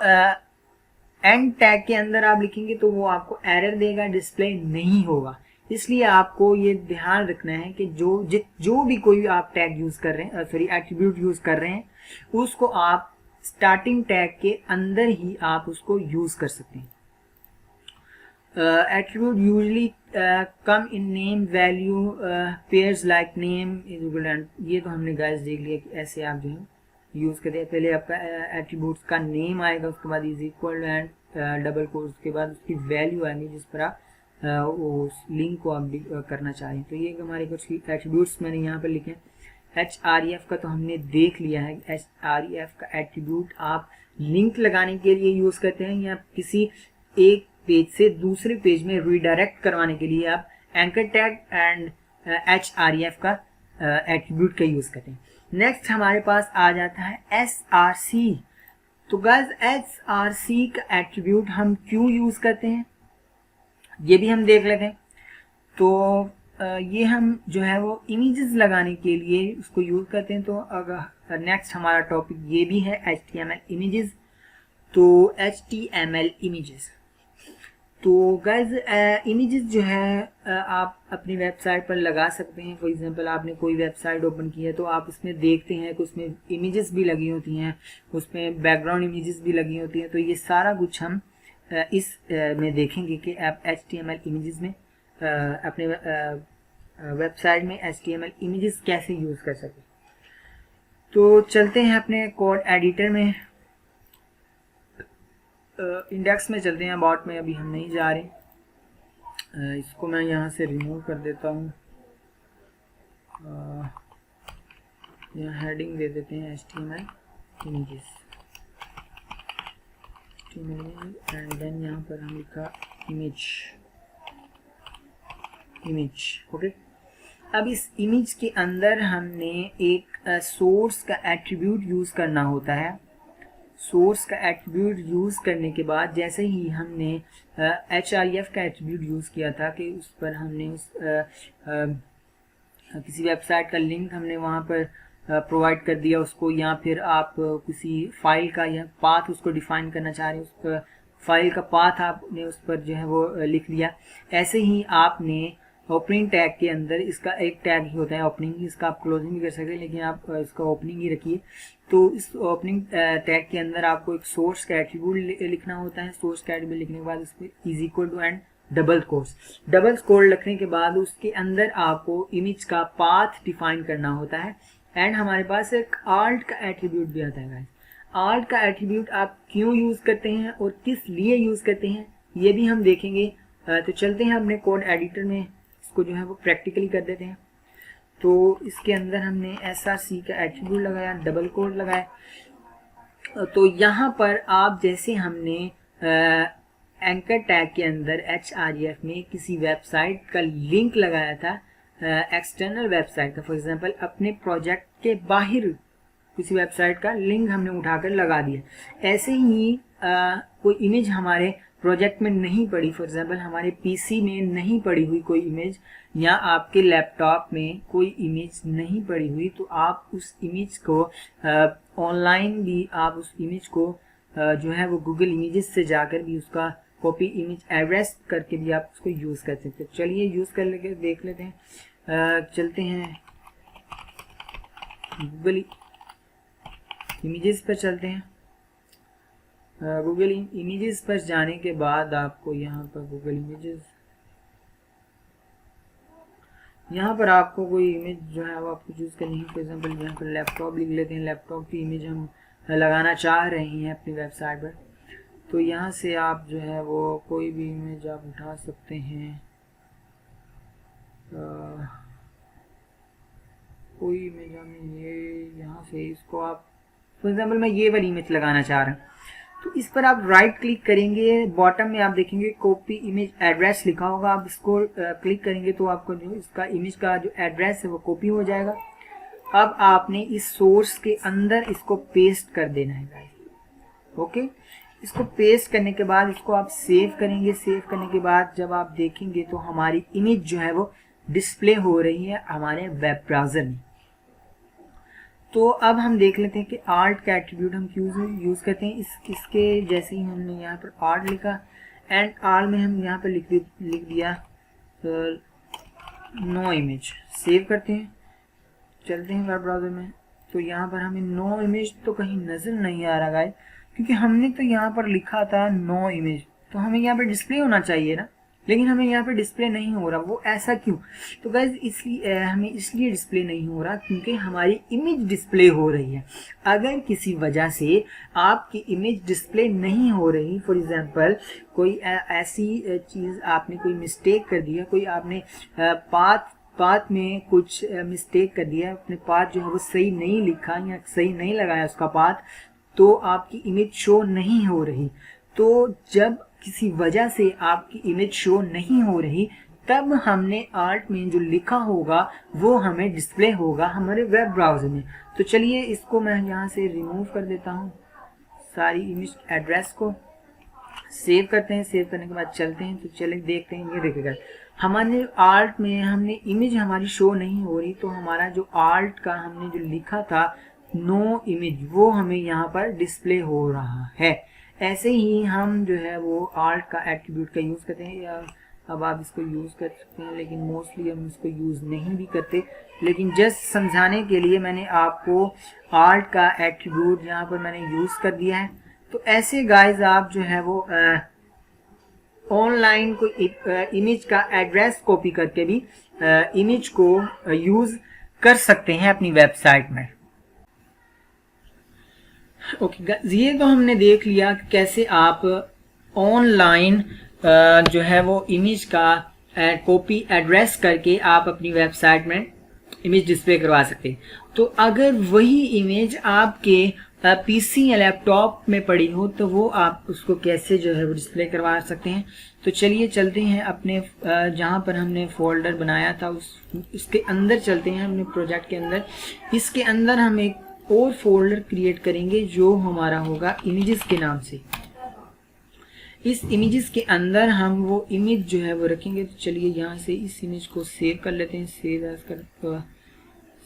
एंड टैग के अंदर आप लिखेंगे तो वो आपको एरर देगा, डिस्प्ले नहीं होगा। इसलिए आपको ये ध्यान रखना है कि जो भी कोई आप टैग यूज कर रहे हैं, सॉरी एट्रीब्यूट यूज कर रहे हैं, उसको आप स्टार्टिंग टैग के अंदर ही आप उसको यूज कर सकते हैं। Attribute usually come in name value pairs like name is equal and, ये तो हमने गाइस देख लिया कि ऐसे आप जो है यूज करते हैं। पहले आपका एट्रीब्यूट्स का नेम आएगा, उसके बाद is equal and double quotes के बाद उसकी वैल्यू आएगी जिस पर आप उस लिंक को आप करना चाहें। तो ये हमारे कुछ एट्रीब्यूट्स मैंने यहाँ पर लिखे हैं। href का तो हमने देख लिया है। href का एट्रीब्यूट आप लिंक लगाने के लिए यूज करते हैं या किसी एक पेज से दूसरे पेज में रिडायरेक्ट करवाने के लिए आप एंकर टैग एंड href का एट्रीब्यूट का यूज करते हैं। नेक्स्ट हमारे पास आ जाता है src। तो गाइस src का एट्रीब्यूट हम क्यों यूज करते हैं ये भी हम देख लेते हैं। तो ये हम जो है वो इमेजेस लगाने के लिए उसको यूज करते हैं। तो अगर नेक्स्ट हमारा टॉपिक ये भी है HTML इमेजेस। तो HTML इमेजेस, तो गाइज इमेजेस जो है आप अपनी वेबसाइट पर लगा सकते हैं। फॉर एग्जांपल आपने कोई वेबसाइट ओपन की है तो आप उसमें देखते हैं कि उसमें इमेजेस भी लगी होती हैं, उसमें बैकग्राउंड इमेजेस भी लगी होती हैं। तो ये सारा कुछ हम इस में देखेंगे कि आप HTML इमेजेस में अपने वेबसाइट में HTML इमेजेस कैसे यूज़ कर सकें। तो चलते हैं अपने कोड एडिटर में, इंडेक्स में चलते हैं, अबाउट में अभी हम नहीं जा रहे। इसको मैं यहाँ से रिमूव कर देता हूँ, यहाँ हेडिंग दे देते हैं HTML इमेजेस एंड देन यहाँ पर हम लिखा इमेज। इमेज। ओके, अब इस इमेज के अंदर हमने एक सोर्स का एट्रीब्यूट यूज़ करना होता है। सोर्स का एट्रीब्यूट यूज़ करने के बाद जैसे ही हमने href का एट्रीब्यूट यूज़ किया था कि उस पर हमने उस किसी वेबसाइट का लिंक हमने वहाँ पर प्रोवाइड कर दिया उसको, या फिर आप किसी फाइल का या पाथ उसको डिफाइन करना चाह रहे हैं, उस पर फाइल का पाथ आपने उस पर जो है वो लिख दिया। ऐसे ही आपने ओपनिंग टैग के अंदर, इसका एक टैग ही होता है ओपनिंग, इसका आप क्लोजिंग भी कर सकते हैं लेकिन आप इसका ओपनिंग ही रखिए। तो इस ओपनिंग टैग के अंदर आपको एक सोर्स का एट्रीब्यूट लिखना होता है। सोर्स का एट्रीब्यूट लिखने के बाद इस पर is equal to and double quote लिखने के बाद उसके अंदर आपको इमेज का पाथ डिफाइन करना होता है। एंड हमारे पास एक आल्ट का एट्रीब्यूट भी आता है गाइस। आल्ट का एट्रीब्यूट आप क्यों यूज़ करते हैं और किस लिए यूज़ करते हैं ये भी हम देखेंगे। तो चलते हैं अपने कोड एडिटर में, इसको जो है वो प्रैक्टिकली कर देते हैं। तो इसके अंदर हमने src का एट्रीब्यूट लगाया, डबल कोट लगाया। तो यहाँ पर आप जैसे हमने एंकर टैग के अंदर href में किसी वेबसाइट का लिंक लगाया था, एक्सटर्नल वेबसाइट का, फॉर एग्जांपल अपने प्रोजेक्ट के बाहर किसी वेबसाइट का लिंक हमने उठाकर लगा दिया। ऐसे ही कोई इमेज हमारे प्रोजेक्ट में नहीं पड़ी, फॉर एग्जांपल हमारे पीसी में नहीं पड़ी हुई कोई इमेज या आपके लैपटॉप में कोई इमेज नहीं पड़ी हुई, तो आप उस इमेज को ऑनलाइन भी आप उस इमेज को जो है वो गूगल इमेजेस से जाकर भी उसका कॉपी इमेज एड्रेस करके भी आप उसको यूज़ कर सकते हैं। चलिए यूज़ कर लेके देख लेते हैं। चलते हैं गूगल इमेजेस पर चलते हैं। गूगल इमेजेस पर जाने के बाद आपको यहाँ पर गूगल इमेजेस, यहाँ पर आपको कोई इमेज जो है वो आपको चूज़ करनी है। फॉर एग्जांपल यहाँ पर लैपटॉप लिख लेते हैं, लैपटॉप की इमेज हम लगाना चाह रहे हैं अपनी वेबसाइट पर। तो यहाँ से आप जो है वो कोई भी इमेज आप उठा सकते हैं, कोई इमेज हमें ये यहाँ से, इसको आप फॉर एग्जांपल मैं ये वाली इमेज लगाना चाह रहा हूँ, तो इस पर आप राइट क्लिक करेंगे, बॉटम में आप देखेंगे कॉपी इमेज एड्रेस लिखा होगा, आप इसको क्लिक करेंगे तो आपको जो इसका इमेज का जो एड्रेस है वो कॉपी हो जाएगा। अब आपने इस सोर्स के अंदर इसको पेस्ट कर देना है गाइस। ओके, इसको पेस्ट करने के बाद इसको आप सेव करेंगे। सेव करने के बाद जब आप देखेंगे तो हमारी इमेज जो है वो डिस्प्ले हो रही है हमारे वेब ब्राउज़र में। तो अब हम देख लेते हैं कि आल्ट का एट्रीब्यूट हम क्यों यूज़ करते हैं। इसके जैसे ही हमने यहाँ पर आल्ट लिखा एंड आल में हम यहाँ पर लिख दिया नो इमेज। सेव करते हैं, चलते हैं वेब ब्राउज़र में। तो यहाँ पर हमें नो इमेज तो कहीं नज़र नहीं आ रहा गाइस, क्योंकि हमने तो यहाँ पर लिखा था नो इमेज, तो हमें यहाँ पर डिस्प्ले होना चाहिए ना, लेकिन हमें यहाँ पे डिस्प्ले नहीं हो रहा। वो ऐसा क्यों? तो गाइस इसलिए हमें इसलिए डिस्प्ले नहीं हो रहा क्योंकि हमारी इमेज डिस्प्ले हो रही है। अगर किसी वजह से आपकी इमेज डिस्प्ले नहीं हो रही, फॉर एग्जांपल कोई ऐसी चीज़ आपने कोई मिस्टेक कर दिया, कोई आपने पाथ में कुछ मिस्टेक कर दिया, अपने पाथ जो है वो सही नहीं लिखा या सही नहीं लगाया उसका पाथ, तो आपकी इमेज शो नहीं हो रही। तो जब किसी वजह से आपकी इमेज शो नहीं हो रही, तब हमने आल्ट में जो लिखा होगा वो हमें डिस्प्ले होगा हमारे वेब ब्राउज़र में। तो चलिए इसको मैं यहाँ से रिमूव कर देता हूँ, सारी इमेज एड्रेस को सेव करते हैं। सेव करने के बाद चलते हैं, तो चलिए देखते हैं। ये देखिएगा हमारे आल्ट में हमने इमेज हमारी शो नहीं हो रही, तो हमारा जो आल्ट का हमने जो लिखा था नो इमेज, वो हमें यहाँ पर डिस्प्ले हो रहा है। ऐसे ही हम जो है वो आल्ट का एट्रीब्यूट का यूज़ करते हैं, या अब आप इसको यूज़ कर सकते हैं, लेकिन मोस्टली हम इसको यूज़ नहीं भी करते। लेकिन जस्ट समझाने के लिए मैंने आपको आल्ट का एट्रीब्यूट यहाँ पर मैंने यूज़ कर दिया है। तो ऐसे गाइस आप जो है वो ऑनलाइन कोई इमेज का एड्रेस कॉपी करके भी इमेज को यूज़ कर सकते हैं अपनी वेबसाइट में। ओके, ये तो हमने देख लिया कि कैसे आप ऑनलाइन जो है वो इमेज का कॉपी एड्रेस करके आप अपनी वेबसाइट में इमेज डिस्प्ले करवा सकते हैं। तो अगर वही इमेज आपके पीसी या लैपटॉप में पड़ी हो तो वो आप उसको कैसे जो है वो डिस्प्ले करवा सकते हैं। तो चलिए चलते हैं अपने जहाँ पर हमने फोल्डर बनाया था उसके अंदर चलते हैं, अपने प्रोजेक्ट के अंदर। इसके अंदर हम एक और फोल्डर क्रिएट करेंगे जो हमारा होगा इमेजेस के नाम से। इस इमेजेस के अंदर हम वो इमेज जो है वो रखेंगे। तो चलिए यहाँ से इस इमेज को सेव कर लेते हैं।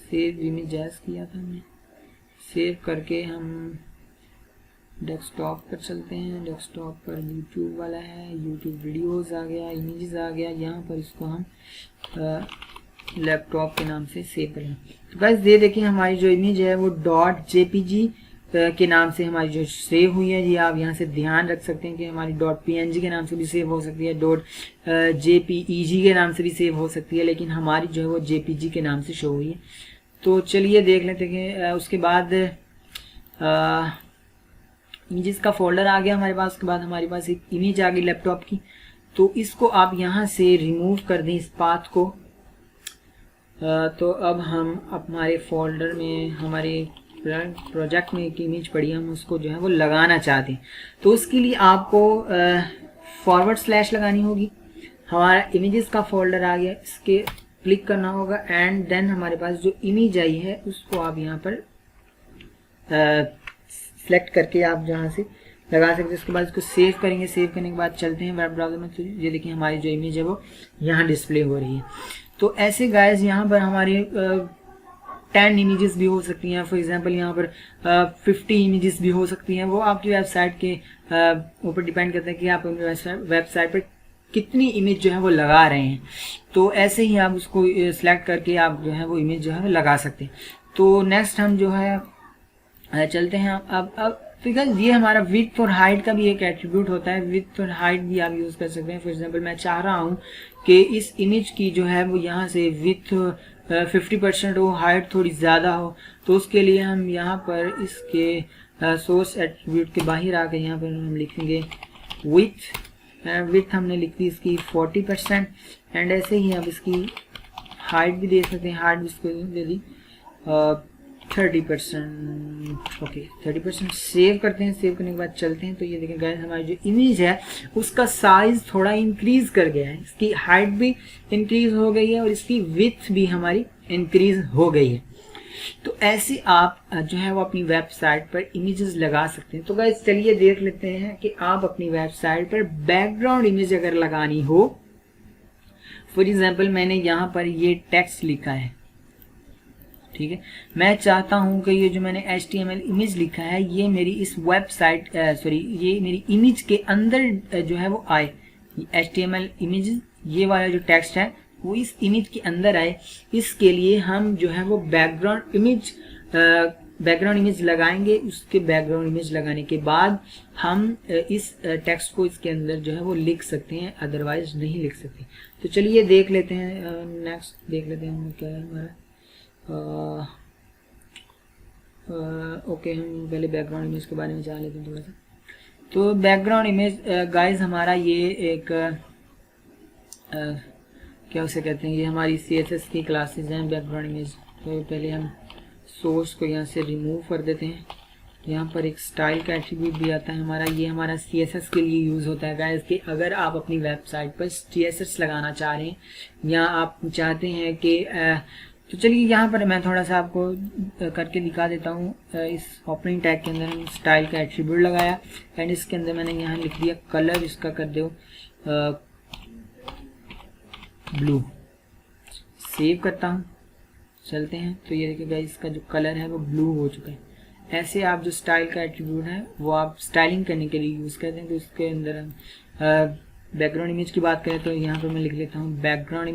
सेव इमेज एज किया था हमने, सेव करके हम डेस्कटॉप पर चलते हैं। डेस्कटॉप पर यूट्यूब वाला है, यूट्यूब वीडियोस आ गया, इमेजेस आ गया। यहाँ पर इसको हम लैपटॉप के नाम से सेव करेंगे। तो गाइस ये देखिए हमारी जो इमेज है वो .jpg के नाम से हमारी जो सेव हुई है। ये आप यहाँ से ध्यान रख सकते हैं कि हमारी .png के नाम से भी सेव हो सकती है, .jpeg के नाम से भी सेव हो सकती है, लेकिन हमारी जो है वो jpg के नाम से शो हुई है। तो चलिए देख लेते हैं। उसके बाद इमेजेस का फोल्डर आ गया हमारे पास। उसके बाद हमारे पास एक इमेज आ गई लैपटॉप की। तो इसको आप यहाँ से रिमूव कर दें, इस पाथ को। तो अब हम हमारे फोल्डर में, हमारे प्रोजेक्ट में एक इमेज पड़ी है, हम उसको जो है वो लगाना चाहते हैं। तो उसके लिए आपको / लगानी होगी। हमारा इमेजेस का फोल्डर आ गया, इसके क्लिक करना होगा एंड देन हमारे पास जो इमेज आई है उसको आप यहाँ पर सेलेक्ट करके आप जहाँ से लगा सकते हैं। उसके बाद इसको सेव करेंगे। सेव करने के बाद चलते हैं वेब ब्राउज़र में। तो ये देखिए हमारी जो इमेज है वो यहाँ डिस्प्ले हो रही है। तो ऐसे गाइस यहाँ पर हमारे 10 इमेजेस भी हो सकती हैं। फॉर एग्जांपल यहाँ पर 50 इमेजेस भी हो सकती हैं। वो आपकी वेबसाइट के ऊपर डिपेंड करता है कि आप अपनी वेबसाइट पर कितनी इमेज जो है वो लगा रहे हैं। तो ऐसे ही आप उसको सिलेक्ट करके आप जो है वो इमेज जो है लगा सकते हैं। तो नेक्स्ट हम जो है चलते हैं अब तो गाइस ये हमारा विड्थ और हाइट का भी एक एट्रीब्यूट होता है। विड्थ और हाइट भी आप यूज़ कर सकते हैं। फॉर एग्जांपल मैं चाह रहा हूँ कि इस इमेज की जो है वो यहाँ से विड्थ 50% हो, हाइट थोड़ी ज़्यादा हो। तो उसके लिए हम यहाँ पर इसके सोर्स एट्रीब्यूट के बाहर आकर यहाँ पर हम लिखेंगे विड्थ हमने लिख दी इसकी 40% एंड ऐसे ही आप इसकी हाइट भी दे सकते हैं। हाइट भी इसको दे दी 30%। ओके 30% सेव करते हैं। सेव करने के बाद चलते हैं। तो ये देखें गाइस हमारी जो इमेज है उसका साइज थोड़ा इंक्रीज कर गया है, इसकी हाइट भी इंक्रीज हो गई है और इसकी विड्थ भी हमारी इंक्रीज हो गई है। तो ऐसे आप जो है वो अपनी वेबसाइट पर इमेजेस लगा सकते हैं। तो गाइस चलिए देख लेते हैं कि आप अपनी वेबसाइट पर बैकग्राउंड इमेज अगर लगानी हो। फॉर एग्जाम्पल मैंने यहाँ पर ये टेक्स्ट लिखा है, ठीक है। मैं चाहता हूँ कि ये जो मैंने HTML इमेज लिखा है ये मेरी इस वेबसाइट ये मेरी इमेज के अंदर जो है वो आए। HTML इमेज ये वाला जो टेक्स्ट है वो इस इमेज के अंदर आए। इसके लिए हम जो है वो बैकग्राउंड इमेज लगाएंगे। उसके बैकग्राउंड इमेज लगाने के बाद हम इस टेक्स्ट को इसके अंदर जो है वो लिख सकते हैं, अदरवाइज नहीं लिख सकते। तो चलिए देख लेते हैं। नेक्स्ट देख लेते हैं क्या है हमारा। ओके हम पहले बैकग्राउंड इमेज के बारे में जान लेते हैं थोड़ा सा। तो बैकग्राउंड इमेज गाइस हमारा ये एक क्या उसे कहते हैं, ये हमारी CSS की क्लासेस हैं बैकग्राउंड इमेज। तो पहले हम सोर्स को यहाँ से रिमूव कर देते हैं। यहाँ पर एक स्टाइल का एट्रीब्यूट भी आता है हमारा, ये हमारा CSS के लिए यूज़ होता है गाइस कि अगर आप अपनी वेबसाइट पर CSS लगाना चाह रहे हैं या आप चाहते हैं कि तो चलिए यहाँ पर मैं थोड़ा सा आपको करके दिखा देता हूँ। इस ओपनिंग टैग के अंदर हम स्टाइल का एट्रीब्यूट लगाया एंड इसके अंदर मैंने यहाँ लिख दिया कलर, इसका कर दो ब्लू। सेव करता हूँ, चलते हैं। तो ये देखिए गाइस इसका जो कलर है वो ब्लू हो चुका है। ऐसे आप जो स्टाइल का एट्रीब्यूट है वो आप स्टाइलिंग करने के लिए यूज़ करते हैं। तो इसके अंदर हम बैकग्राउंड इमेज की बात करें तो यहाँ पर मैं लिख लेता हूँ बैकग्राउंड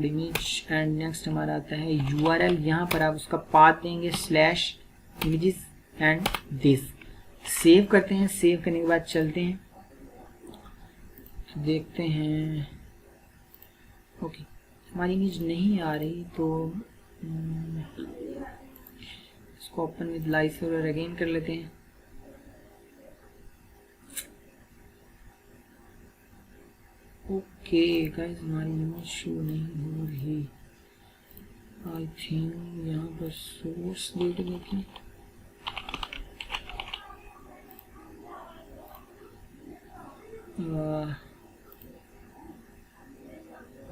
इमेज एंड नेक्स्ट हमारा आता है URL। यहाँ पर आप उसका पाथ देंगे /images एंड दिस। सेव करते हैं। सेव करने के बाद चलते हैं तो देखते हैं। ओके हमारी इमेज नहीं आ रही तो इसको ओपन विद लाइसर और अगेन कर लेते हैं। ओके गाइस हमारी इमेज शो नहीं हो रही। आई थिंक यहाँ पर सोर्स डेट देखें,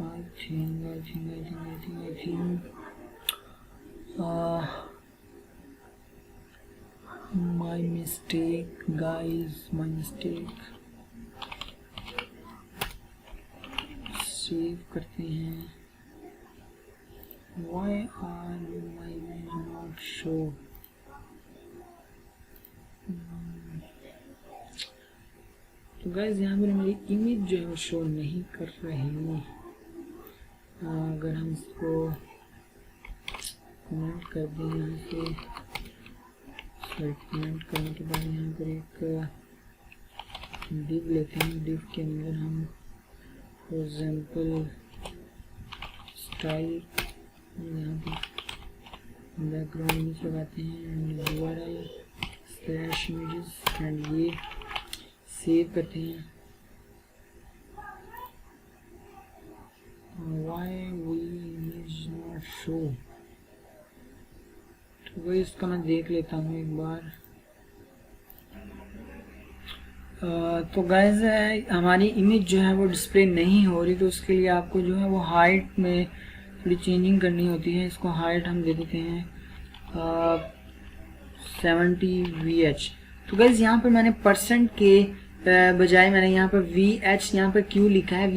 I think my mistake guys, my mistake. Save करते हैं. Why are my image not show? तो गाइज यहाँ पर मेरी इमेज जो है वो शो नहीं कर रही. अगर हम इसको कमेंट कर दें यहाँ से, कमेंट करने के बाद यहाँ पर एक डिव लेते हैं. डिव के अंदर हम फॉर एग्जाम्पल स्टाइल यहाँ पर बैकग्राउंड इमेज लगाते हैं and URL slash images and ये सेव करते हैं. Why we image not show? तो वही इसका मैं देख लेता हूँ एक बार. तो गाइज हमारी इमेज जो है वो डिस्प्ले नहीं हो रही, तो उसके लिए आपको जो है वो हाइट में थोड़ी चेंजिंग करनी होती है. इसको हाइट हम दे देते हैं 70 VH. तो गाइज यहाँ पर मैंने परसेंट के बजाय मैंने यहाँ पर VH यहाँ पर क्यों लिखा है.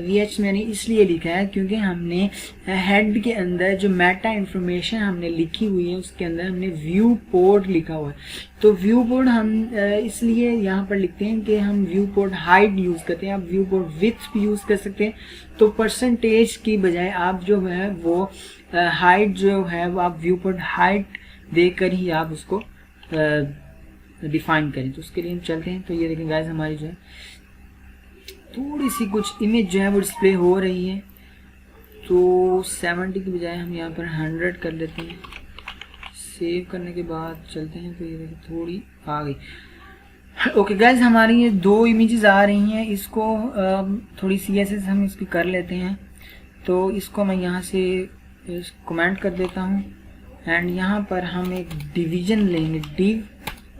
VH मैंने इसलिए लिखा है क्योंकि हमने हेड के अंदर जो मेटा इंफॉर्मेशन हमने लिखी हुई है उसके अंदर हमने व्यू पोर्ट लिखा हुआ है. तो व्यू पोर्ट हम इसलिए यहाँ पर लिखते हैं कि हम व्यू पोर्ट हाइट यूज़ करते हैं. आप व्यू पोर्ट विड्थ भी यूज़ कर सकते हैं. तो परसेंटेज की बजाय आप जो है वो हाइट जो है वो आप व्यू पोर्ट हाइट देकर ही आप उसको डिफाइन करें. तो उसके लिए हम चलते हैं. तो ये देखें गाइस हमारी जो है थोड़ी सी कुछ इमेज जो है वो डिस्प्ले हो रही है. तो 70 की बजाय हम यहाँ पर 100 कर लेते हैं. सेव करने के बाद चलते हैं. तो ये देखें थोड़ी आ गई. ओके गाइस हमारी ये 2 इमेजेस आ रही हैं. इसको थोड़ी CSS हम इसकी कर लेते हैं. तो इसको मैं यहाँ से कमेंट कर देता हूँ एंड यहाँ पर हम एक डिवीजन लेंगे.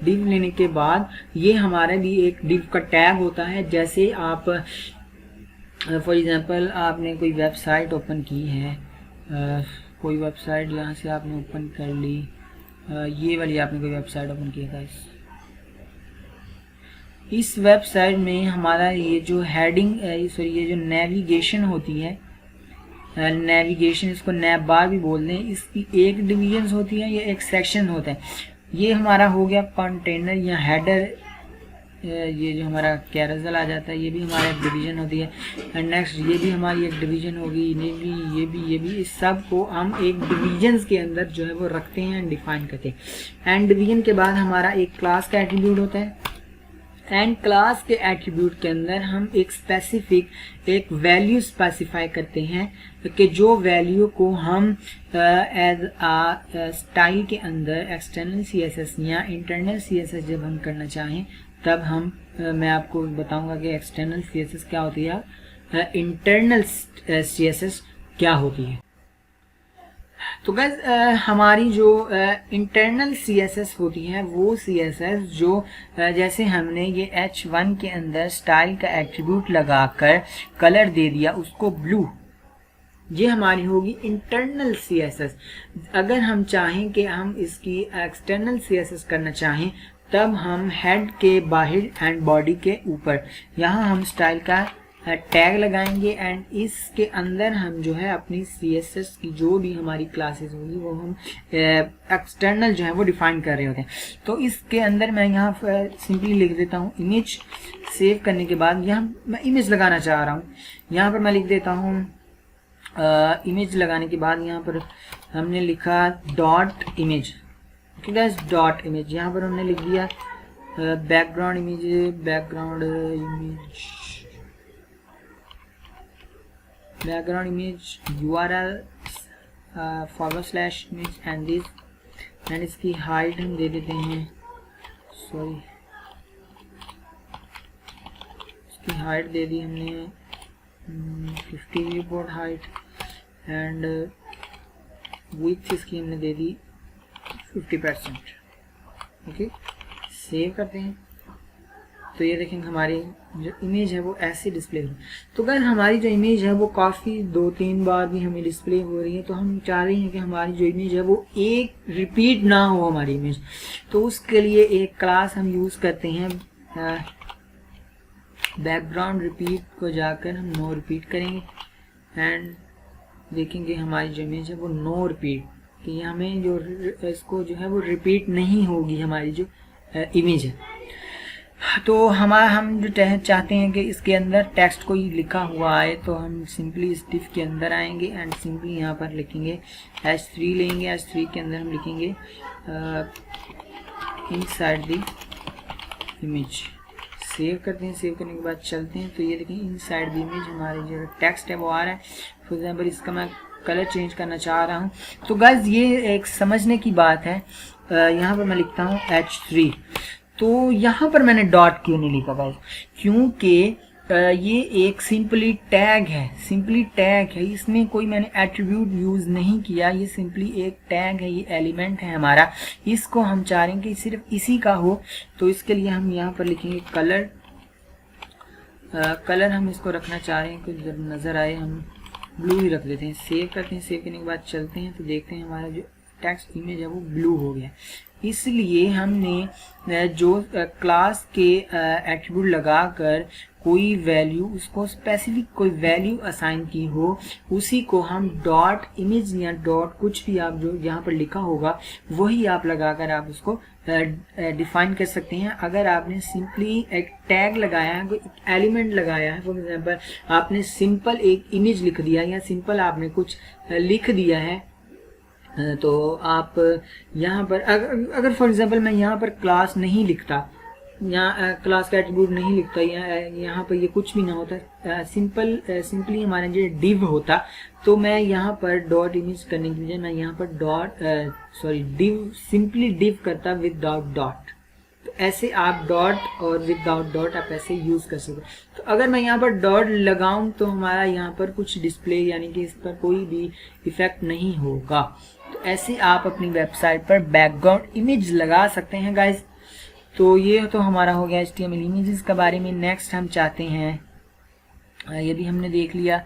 डिव लेने के बाद ये हमारे भी एक डिव का टैग होता है. जैसे आप फॉर एग्जांपल आपने कोई वेबसाइट ओपन की है, कोई वेबसाइट यहाँ से आपने ओपन कर ली, ये वाली आपने कोई वेबसाइट ओपन की है. इस वेबसाइट में हमारा ये जो हेडिंग सॉरी ये जो नेविगेशन होती है, नेविगेशन इसको नैब बार भी बोलते हैं, इसकी एक डिवीजन होती है, ये एक सेक्शन होता है. ये हमारा हो गया कंटेनर या हेडर. ये जो हमारा कैरोसेल आ जाता है ये भी हमारा एक डिवीजन होती है. एंड नेक्स्ट ये भी हमारी एक डिवीजन होगी. ये भी इस सब को हम एक डिवीजन्स के अंदर जो है वो रखते हैं, डिफाइन करते हैं. एंड डिवीजन के बाद हमारा एक क्लास का एट्रीब्यूट होता है. एंड क्लास के एट्रीब्यूट के अंदर हम एक स्पेसिफिक एक वैल्यू स्पेसिफाई करते हैं कि जो वैल्यू को हम एज स्टाइल के अंदर एक्सटर्नल CSS या इंटरनल CSS जब हम करना चाहें तब हम मैं आपको बताऊंगा कि एक्सटर्नल CSS क्या होती है, इंटरनल CSS क्या होती है. तो गाइस हमारी जो इंटरनल CSS होती है वो CSS जो जैसे हमने ये H1 के अंदर स्टाइल का एट्रीब्यूट लगाकर कलर दे दिया उसको ब्लू, ये हमारी होगी इंटरनल CSS. अगर हम चाहें कि हम इसकी एक्सटर्नल CSS करना चाहें तब हम हेड के बाहर एंड बॉडी के ऊपर यहाँ हम स्टाइल का टैग लगाएंगे एंड इसके अंदर हम जो है अपनी CSS की जो भी हमारी क्लासेस होगी वो हम एक्सटर्नल जो है वो डिफाइन कर रहे होते हैं. तो इसके अंदर मैं यहाँ सिंपली लिख देता हूँ इमेज. सेव करने के बाद यहाँ मैं इमेज लगाना चाह रहा हूँ, यहाँ पर मैं लिख देता हूँ इमेज. लगाने के बाद यहाँ पर हमने लिखा dot image. Okay guys dot image. यहाँ पर हमने लिख दिया background image URL / image and this and इसकी हाइट हम दे देते हैं, सॉरी इसकी हाइट दे दी हमने 50 view port height and width इसकी हमने दे दी 50%। ओके, सेव करते हैं। तो ये देखेंगे हमारी जो इमेज है वो ऐसे डिस्प्ले हो रही है। तो अगर हमारी जो इमेज है वो काफ़ी 2-3 बार भी हमें डिस्प्ले हो रही है, तो हम चाह रहे हैं कि हमारी जो इमेज है वो एक रिपीट ना हो हमारी इमेज। तो उसके लिए एक क्लास हम यूज़ करते हैं, बैकग्राउंड रिपीट को जाकर हम नो रिपीट करेंगे एंड देखेंगे हमारी जो इमेज है वो नो रिपीट, कि हमें जो इसको जो है वो रिपीट नहीं होगी हमारी जो इमेज है। तो हम जो चाहते हैं कि इसके अंदर टेक्स्ट कोई लिखा हुआ आए, तो हम सिंपली इस डिफ के अंदर आएंगे एंड सिंपली यहाँ पर लिखेंगे H3 लेंगे। H3 के अंदर हम लिखेंगे इनसाइड द इमेज। सेव करते हैं। सेव करने के बाद चलते हैं, तो ये देखें इनसाइड द इमेज हमारे जो टेक्स्ट है वो आ रहा है। फॉर एग्जाम्पल इसका मैं कलर चेंज करना चाह रहा हूँ। तो गाइज ये एक समझने की बात है। यहाँ पर मैं लिखता हूँ H3, तो यहाँ पर मैंने डॉट क्यों नहीं लिखा गाइस? क्योंकि ये एक सिंपली टैग है, सिंपली टैग है, इसमें कोई मैंने एट्रीब्यूट यूज़ नहीं किया। ये सिंपली एक टैग है, ये एलिमेंट है हमारा। इसको हम चाह रहे हैं कि सिर्फ इसी का हो, तो इसके लिए हम यहाँ पर लिखेंगे कलर। कलर हम इसको रखना चाह रहे हैं कि जब नज़र आए हम ब्लू ही रख देते हैं। सेव करते हैं। सेव करने के बाद चलते हैं, तो देखते हैं हमारा जो टेक्स्ट इमेज है वो ब्लू हो गया। इसलिए हमने जो क्लास के एट्रीब्यूट लगाकर कोई वैल्यू, उसको स्पेसिफिक कोई वैल्यू असाइन की हो, उसी को हम डॉट इमेज या डॉट कुछ भी आप जो यहाँ पर लिखा होगा वही आप लगाकर आप उसको डिफाइन कर सकते हैं। अगर आपने सिंपली एक टैग लगाया है, कोई एलिमेंट लगाया है, फॉर एग्जांपल आपने सिंपल एक इमेज लिख दिया या सिंपल आपने कुछ लिख दिया है, तो आप यहाँ पर अगर फॉर एग्जांपल मैं यहाँ पर क्लास नहीं लिखता, यहाँ क्लास का एट्रीब्यूट नहीं लिखता, यहाँ पर ये कुछ भी ना होता, सिंपली हमारा जो डिव होता, तो मैं यहाँ पर डॉट इमेज करने की बजाय मैं यहाँ पर डिव सिंपली डिव करता विदाउट डॉट। तो ऐसे आप डॉट और विदाउट डॉट आप ऐसे यूज़ कर सकते हो। तो अगर मैं यहाँ पर डॉट लगाऊं तो हमारा यहाँ पर कुछ डिस्प्ले यानी कि इस पर कोई भी इफेक्ट नहीं होगा। तो ऐसे आप अपनी वेबसाइट पर बैकग्राउंड इमेज लगा सकते हैं गाइज। तो ये तो हमारा हो गया HTML इमेजेस के बारे में। नेक्स्ट हम चाहते हैं, ये भी हमने देख लिया,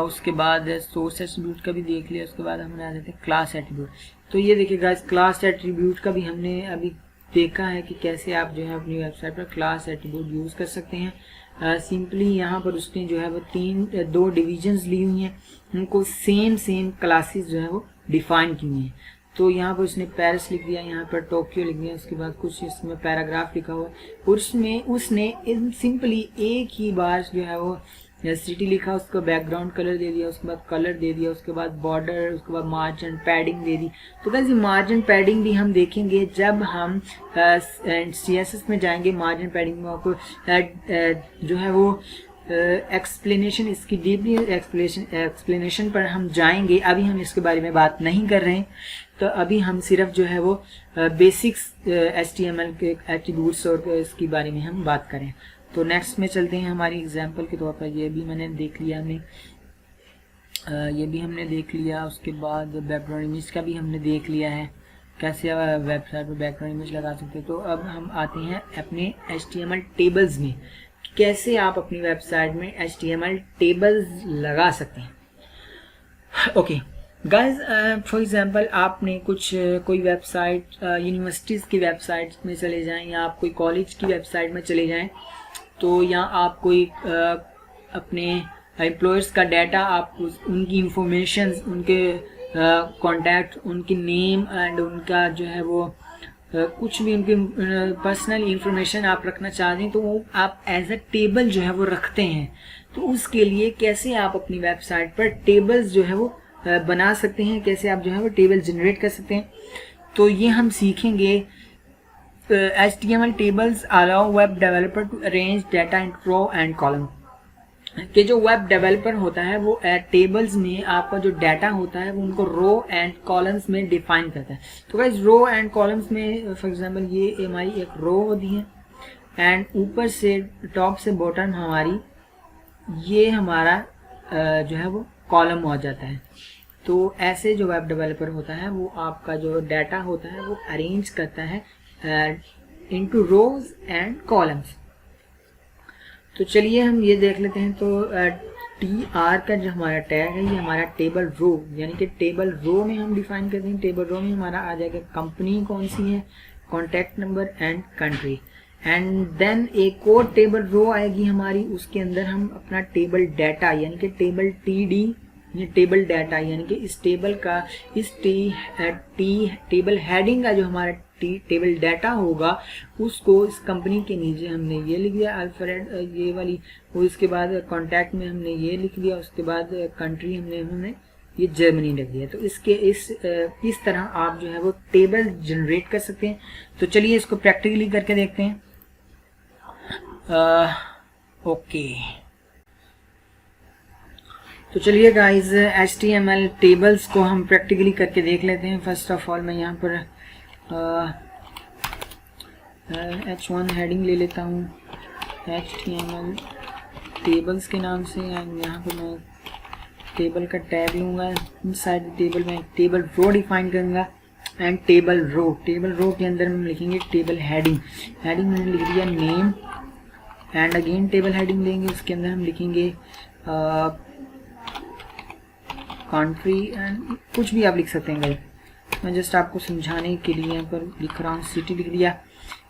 उसके बाद सोर्स एट्रीब्यूट का भी देख लिया, उसके बाद हम आ जाते हैं क्लास एट्रीब्यूट। तो ये देखिए गाइज, क्लास एट्रीब्यूट का भी हमने अभी देखा है कि कैसे आप जो है अपनी वेबसाइट पर क्लास एट्रीब्यूट यूज़ कर सकते हैं। सिंपली यहाँ पर उसने जो है वो दो डिविजन्स ली हुई हैं, उनको सेम क्लासेस जो है वो डिफाइन की हुई हैं। तो यहाँ पर उसने पेरिस लिख दिया, यहाँ पर टोक्यो लिख दिया, उसके बाद कुछ इसमें पैराग्राफ लिखा हुआ है, उसमें उसने सिंपली एक ही बार जो है वो सिटी लिखा, उसको बैकग्राउंड कलर दे दिया, उसके बाद कलर दे दिया, उसके बाद बॉर्डर, उसके बाद मार्जिन पैडिंग दे दी। तो गाइस मार्जिन पैडिंग भी हम देखेंगे जब हम CSS में जाएंगे। मार्जिन पैडिंग में आपको जो है वो एक्सप्लेनेशन, इसकी डीपली एक्सप्लेनेशन पर हम जाएंगे। अभी हम इसके बारे में बात नहीं कर रहे हैं, तो अभी हम सिर्फ जो है वो बेसिक्स HTML के एट्रीब्यूट्स और इसके बारे में हम बात करें। तो नेक्स्ट में चलते हैं। हमारी एग्जांपल के तौर पर ये भी मैंने देख लिया, ये भी हमने देख लिया। उसके बाद बैकग्राउंड इमेज का भी हमने देख लिया है, कैसे वेबसाइट पर बैकग्राउंड इमेज लगा सकते हैं। तो अब हम आते हैं अपने HTML टेबल्स में, कैसे आप अपनी वेबसाइट में HTML टेबल्स लगा सकते हैं। ओके गाइज, फॉर एग्जांपल आपने कोई वेबसाइट, यूनिवर्सिटीज़ की वेबसाइट में चले जाएं या आप कोई कॉलेज की वेबसाइट में चले जाएं, तो यहाँ आप कोई अपने एम्प्लॉयर्स का डाटा, आप उनकी इंफॉर्मेशन, उनके कॉन्टैक्ट, उनकी नेम एंड उनका जो है वो कुछ भी उनकी पर्सनल इंफॉर्मेशन आप रखना चाहते हैं, तो वो आप एज अ टेबल जो है वो रखते हैं। तो उसके लिए कैसे आप अपनी वेबसाइट पर टेबल्स जो है वो बना सकते हैं, कैसे आप जो है वो टेबल जनरेट कर सकते हैं, तो ये हम सीखेंगे। HTML tables allow web developer to arrange data in row and column। कि जो वेब डेवलपर होता है वो टेबल्स में आपका जो डाटा होता है वो उनको रो एंड कॉलम्स में डिफाइन करता है। तो गाइस रो एंड कॉलम्स में फॉर एग्जांपल ये हमारी एक रो होती है एंड ऊपर से टॉप से बॉटम हमारी ये हमारा जो है वो कॉलम हो जाता है। तो ऐसे जो वेब डेवलपर होता है वो आपका जो डाटा होता है वो अरेंज करता है इनटू रोज एंड कॉलम्स। तो चलिए हम ये देख लेते हैं। तो TR का जो हमारा टैग है ये हमारा टेबल रो, यानी कि टेबल रो में हम डिफाइन करते हैं। टेबल रो में हमारा आ जाएगा कंपनी कौन सी है, contact number and country, and then एक और टेबल रो आएगी हमारी, उसके अंदर हम अपना टेबल डाटा यानी कि टेबल TD, ये टेबल डाटा यानी कि इस टेबल का इस टेबल हेडिंग का जो हमारा टेबल डाटा होगा उसको इस कंपनी के नीचे हमने ये लिख दिया अल्फ्रेड ये वाली, और इसके बाद कॉन्टैक्ट में हमने ये लिख दिया, उसके बाद कंट्री हमने ये जर्मनी लिख दिया। तो इसके इस तरह आप जो है वो टेबल जनरेट कर सकते हैं। तो चलिए इसको प्रैक्टिकली करके देखते हैं। ओके, तो चलिए गाइस HTML टेबल्स को हम प्रैक्टिकली करके देख लेते हैं। फर्स्ट ऑफ ऑल मैं यहाँ पर H1 हेडिंग ले लेता हूँ HTML टेबल्स के नाम से, एंड यहाँ पर मैं टेबल का टैग लूँगा। इनसाइड टेबल में टेबल रो डिफाइन करूँगा एंड टेबल रो के अंदर हम लिखेंगे टेबल हेडिंग मैंने लिख दिया name, and again table heading लेंगे, उसके अंदर हम लिखेंगे कंट्री एंड कुछ भी आप लिख सकते हैं गाइस, मैं जस्ट आपको समझाने के लिए यहाँ पर लिख रहा हूँ, सिटी लिख दिया।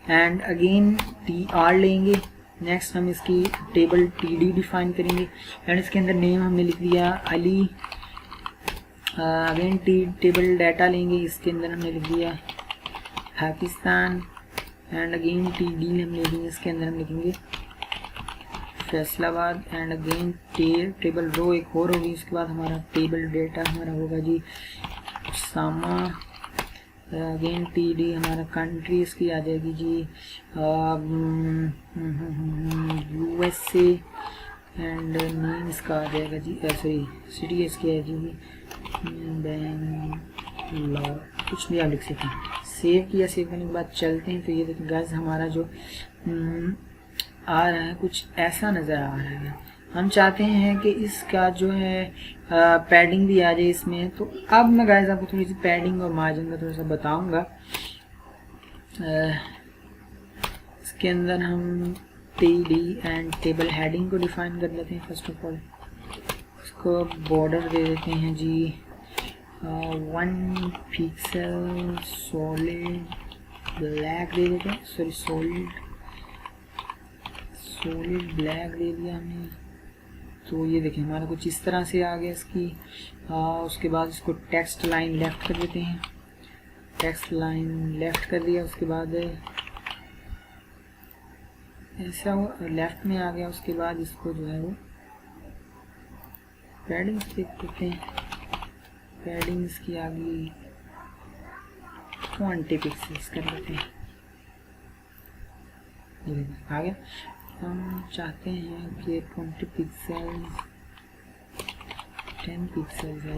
एंड अगेन TR लेंगे, नेक्स्ट हम इसकी टेबल TD डिफाइन करेंगे, एंड इसके अंदर नेम हमने लिख दिया अली। अगेन टेबल डाटा लेंगे, इसके अंदर हमने लिख दिया पाकिस्तान, एंड अगेन TD हम लेंगे, इसके अंदर हम लिखेंगे Faisalabad, and again table row एक और होगी, इसके बाद हमारा टेबल डेटा हमारा होगा जी सामा, अगेन TD हमारा कंट्री इसकी आ जाएगी जी USA, एंड नेम इसका आ जाएगा जी सॉरी सिटी इसकी आ जाएगी बेंगलोर, कुछ भी आप लिख सकते हैं। सेव किया, सेव करने के बाद चलते हैं। तो ये देखिए गाइस हमारा जो आ रहा है कुछ ऐसा नज़र आ रहा है। हम चाहते हैं कि इसका जो है पैडिंग भी आ जाए इसमें। तो अब मैं गाइस आपको थोड़ी सी पैडिंग और मार्जिन का थोड़ा सा बताऊंगा। इसके अंदर हम TD एंड टेबल हेडिंग को डिफाइन कर लेते हैं। फर्स्ट ऑफ ऑल इसको बॉर्डर दे देते हैं जी 1 पिक्सल सॉलिड ब्लैक दे देते हैं, सॉरी सॉलिड ब्लैक दे दिया हमने। तो ये देखिए हमारा कुछ इस तरह से आ गया इसकी। उसके बाद इसको टेक्स्ट लाइन लेफ्ट कर देते हैं, टेक्स्ट लाइन लेफ्ट कर दिया, उसके बाद ऐसा लेफ्ट में आ गया। उसके बाद इसको जो है वो पैडिंग देख देते हैं, पैडिंग इसकी आ गई 20 पिक्सल्स कर लेते हैं, ये आ गया। हम चाहते हैं कि 20 पिक्सल्स 10 पिक्सल्स है,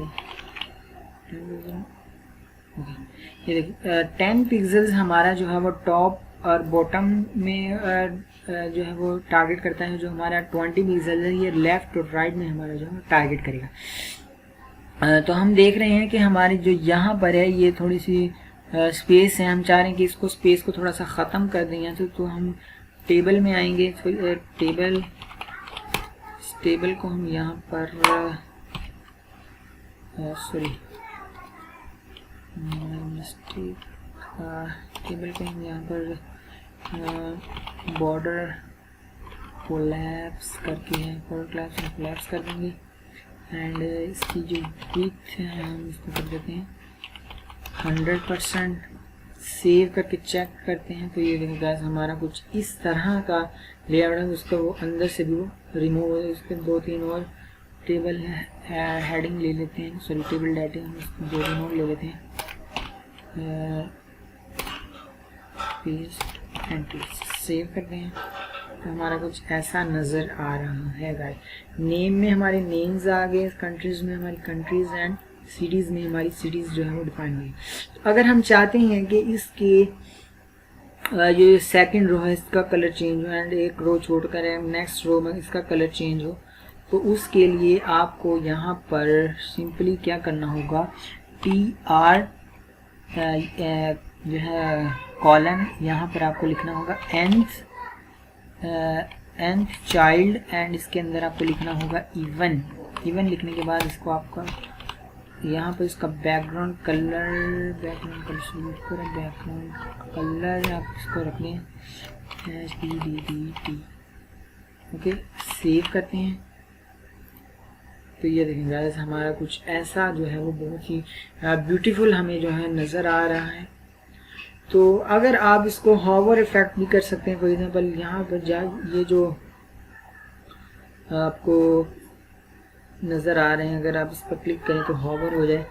ये देखिए 10 पिक्सल्स हमारा जो है वो टॉप और बॉटम में जो है वो टारगेट करता है। जो हमारा 20 पिक्सल है ये लेफ्ट और राइट में हमारा जो है टारगेट करेगा। तो हम देख रहे हैं कि हमारी जो यहाँ पर है ये थोड़ी सी स्पेस है, हम चाह रहे हैं कि इसको स्पेस को थोड़ा सा ख़त्म कर दें। तो हम टेबल में आएंगे, टेबल को हम यहाँ पर सॉरी मिस्टेक, टेबल को हम यहाँ पर बॉर्डर कोलैप्स करके है, कोलैप्स कर देंगे, एंड इसकी जो विड्थ है हम इसको कर देते हैं 100%। सेव करके चेक करते हैं तो ये देखिए गाइस हमारा कुछ इस तरह का लेआउट है। उसको वो अंदर से भी वो रिमूव हो, उसके 2-3 और टेबल हेडिंग ले लेते हैं, सॉरी टेबल डाटा हम 2-3 और ले लेते हैं, पेस्ट एंड सेव करते हैं। तो हमारा कुछ ऐसा नज़र आ रहा है गाइस। नेम में हमारे नेम्स आ गए, कंट्रीज़ में हमारी कंट्रीज़, एंड सिटीज़ में हमारी सिटीज़ जो है वो डिफाइन हुई। तो अगर हम चाहते हैं कि इसके जो सेकंड रो है इसका कलर चेंज हो, एंड एक रो छोड़कर नेक्स्ट रो में इसका कलर चेंज हो, तो उसके लिए आपको यहाँ पर सिंपली क्या करना होगा, TR जो है कॉलन, यहाँ पर आपको लिखना होगा nth चाइल्ड, एंड इसके अंदर आपको लिखना होगा इवन। लिखने के बाद इसको आपका यहाँ पर इसका बैकग्राउंड कलर सेलेक्ट करें, बैकग्राउंड कलर आप इसको रख लें HDDT। ओके, सेव करते हैं। तो ये देखेंगे गाइस हमारा कुछ ऐसा जो है वो बहुत ही ब्यूटीफुल हमें जो है नज़र आ रहा है। तो अगर आप इसको हॉवर इफेक्ट भी कर सकते हैं, फॉर एग्जांपल यहाँ पर ये जो आपको नज़र आ रहे हैं, अगर आप इस पर क्लिक करें तो हॉवर हो जाए,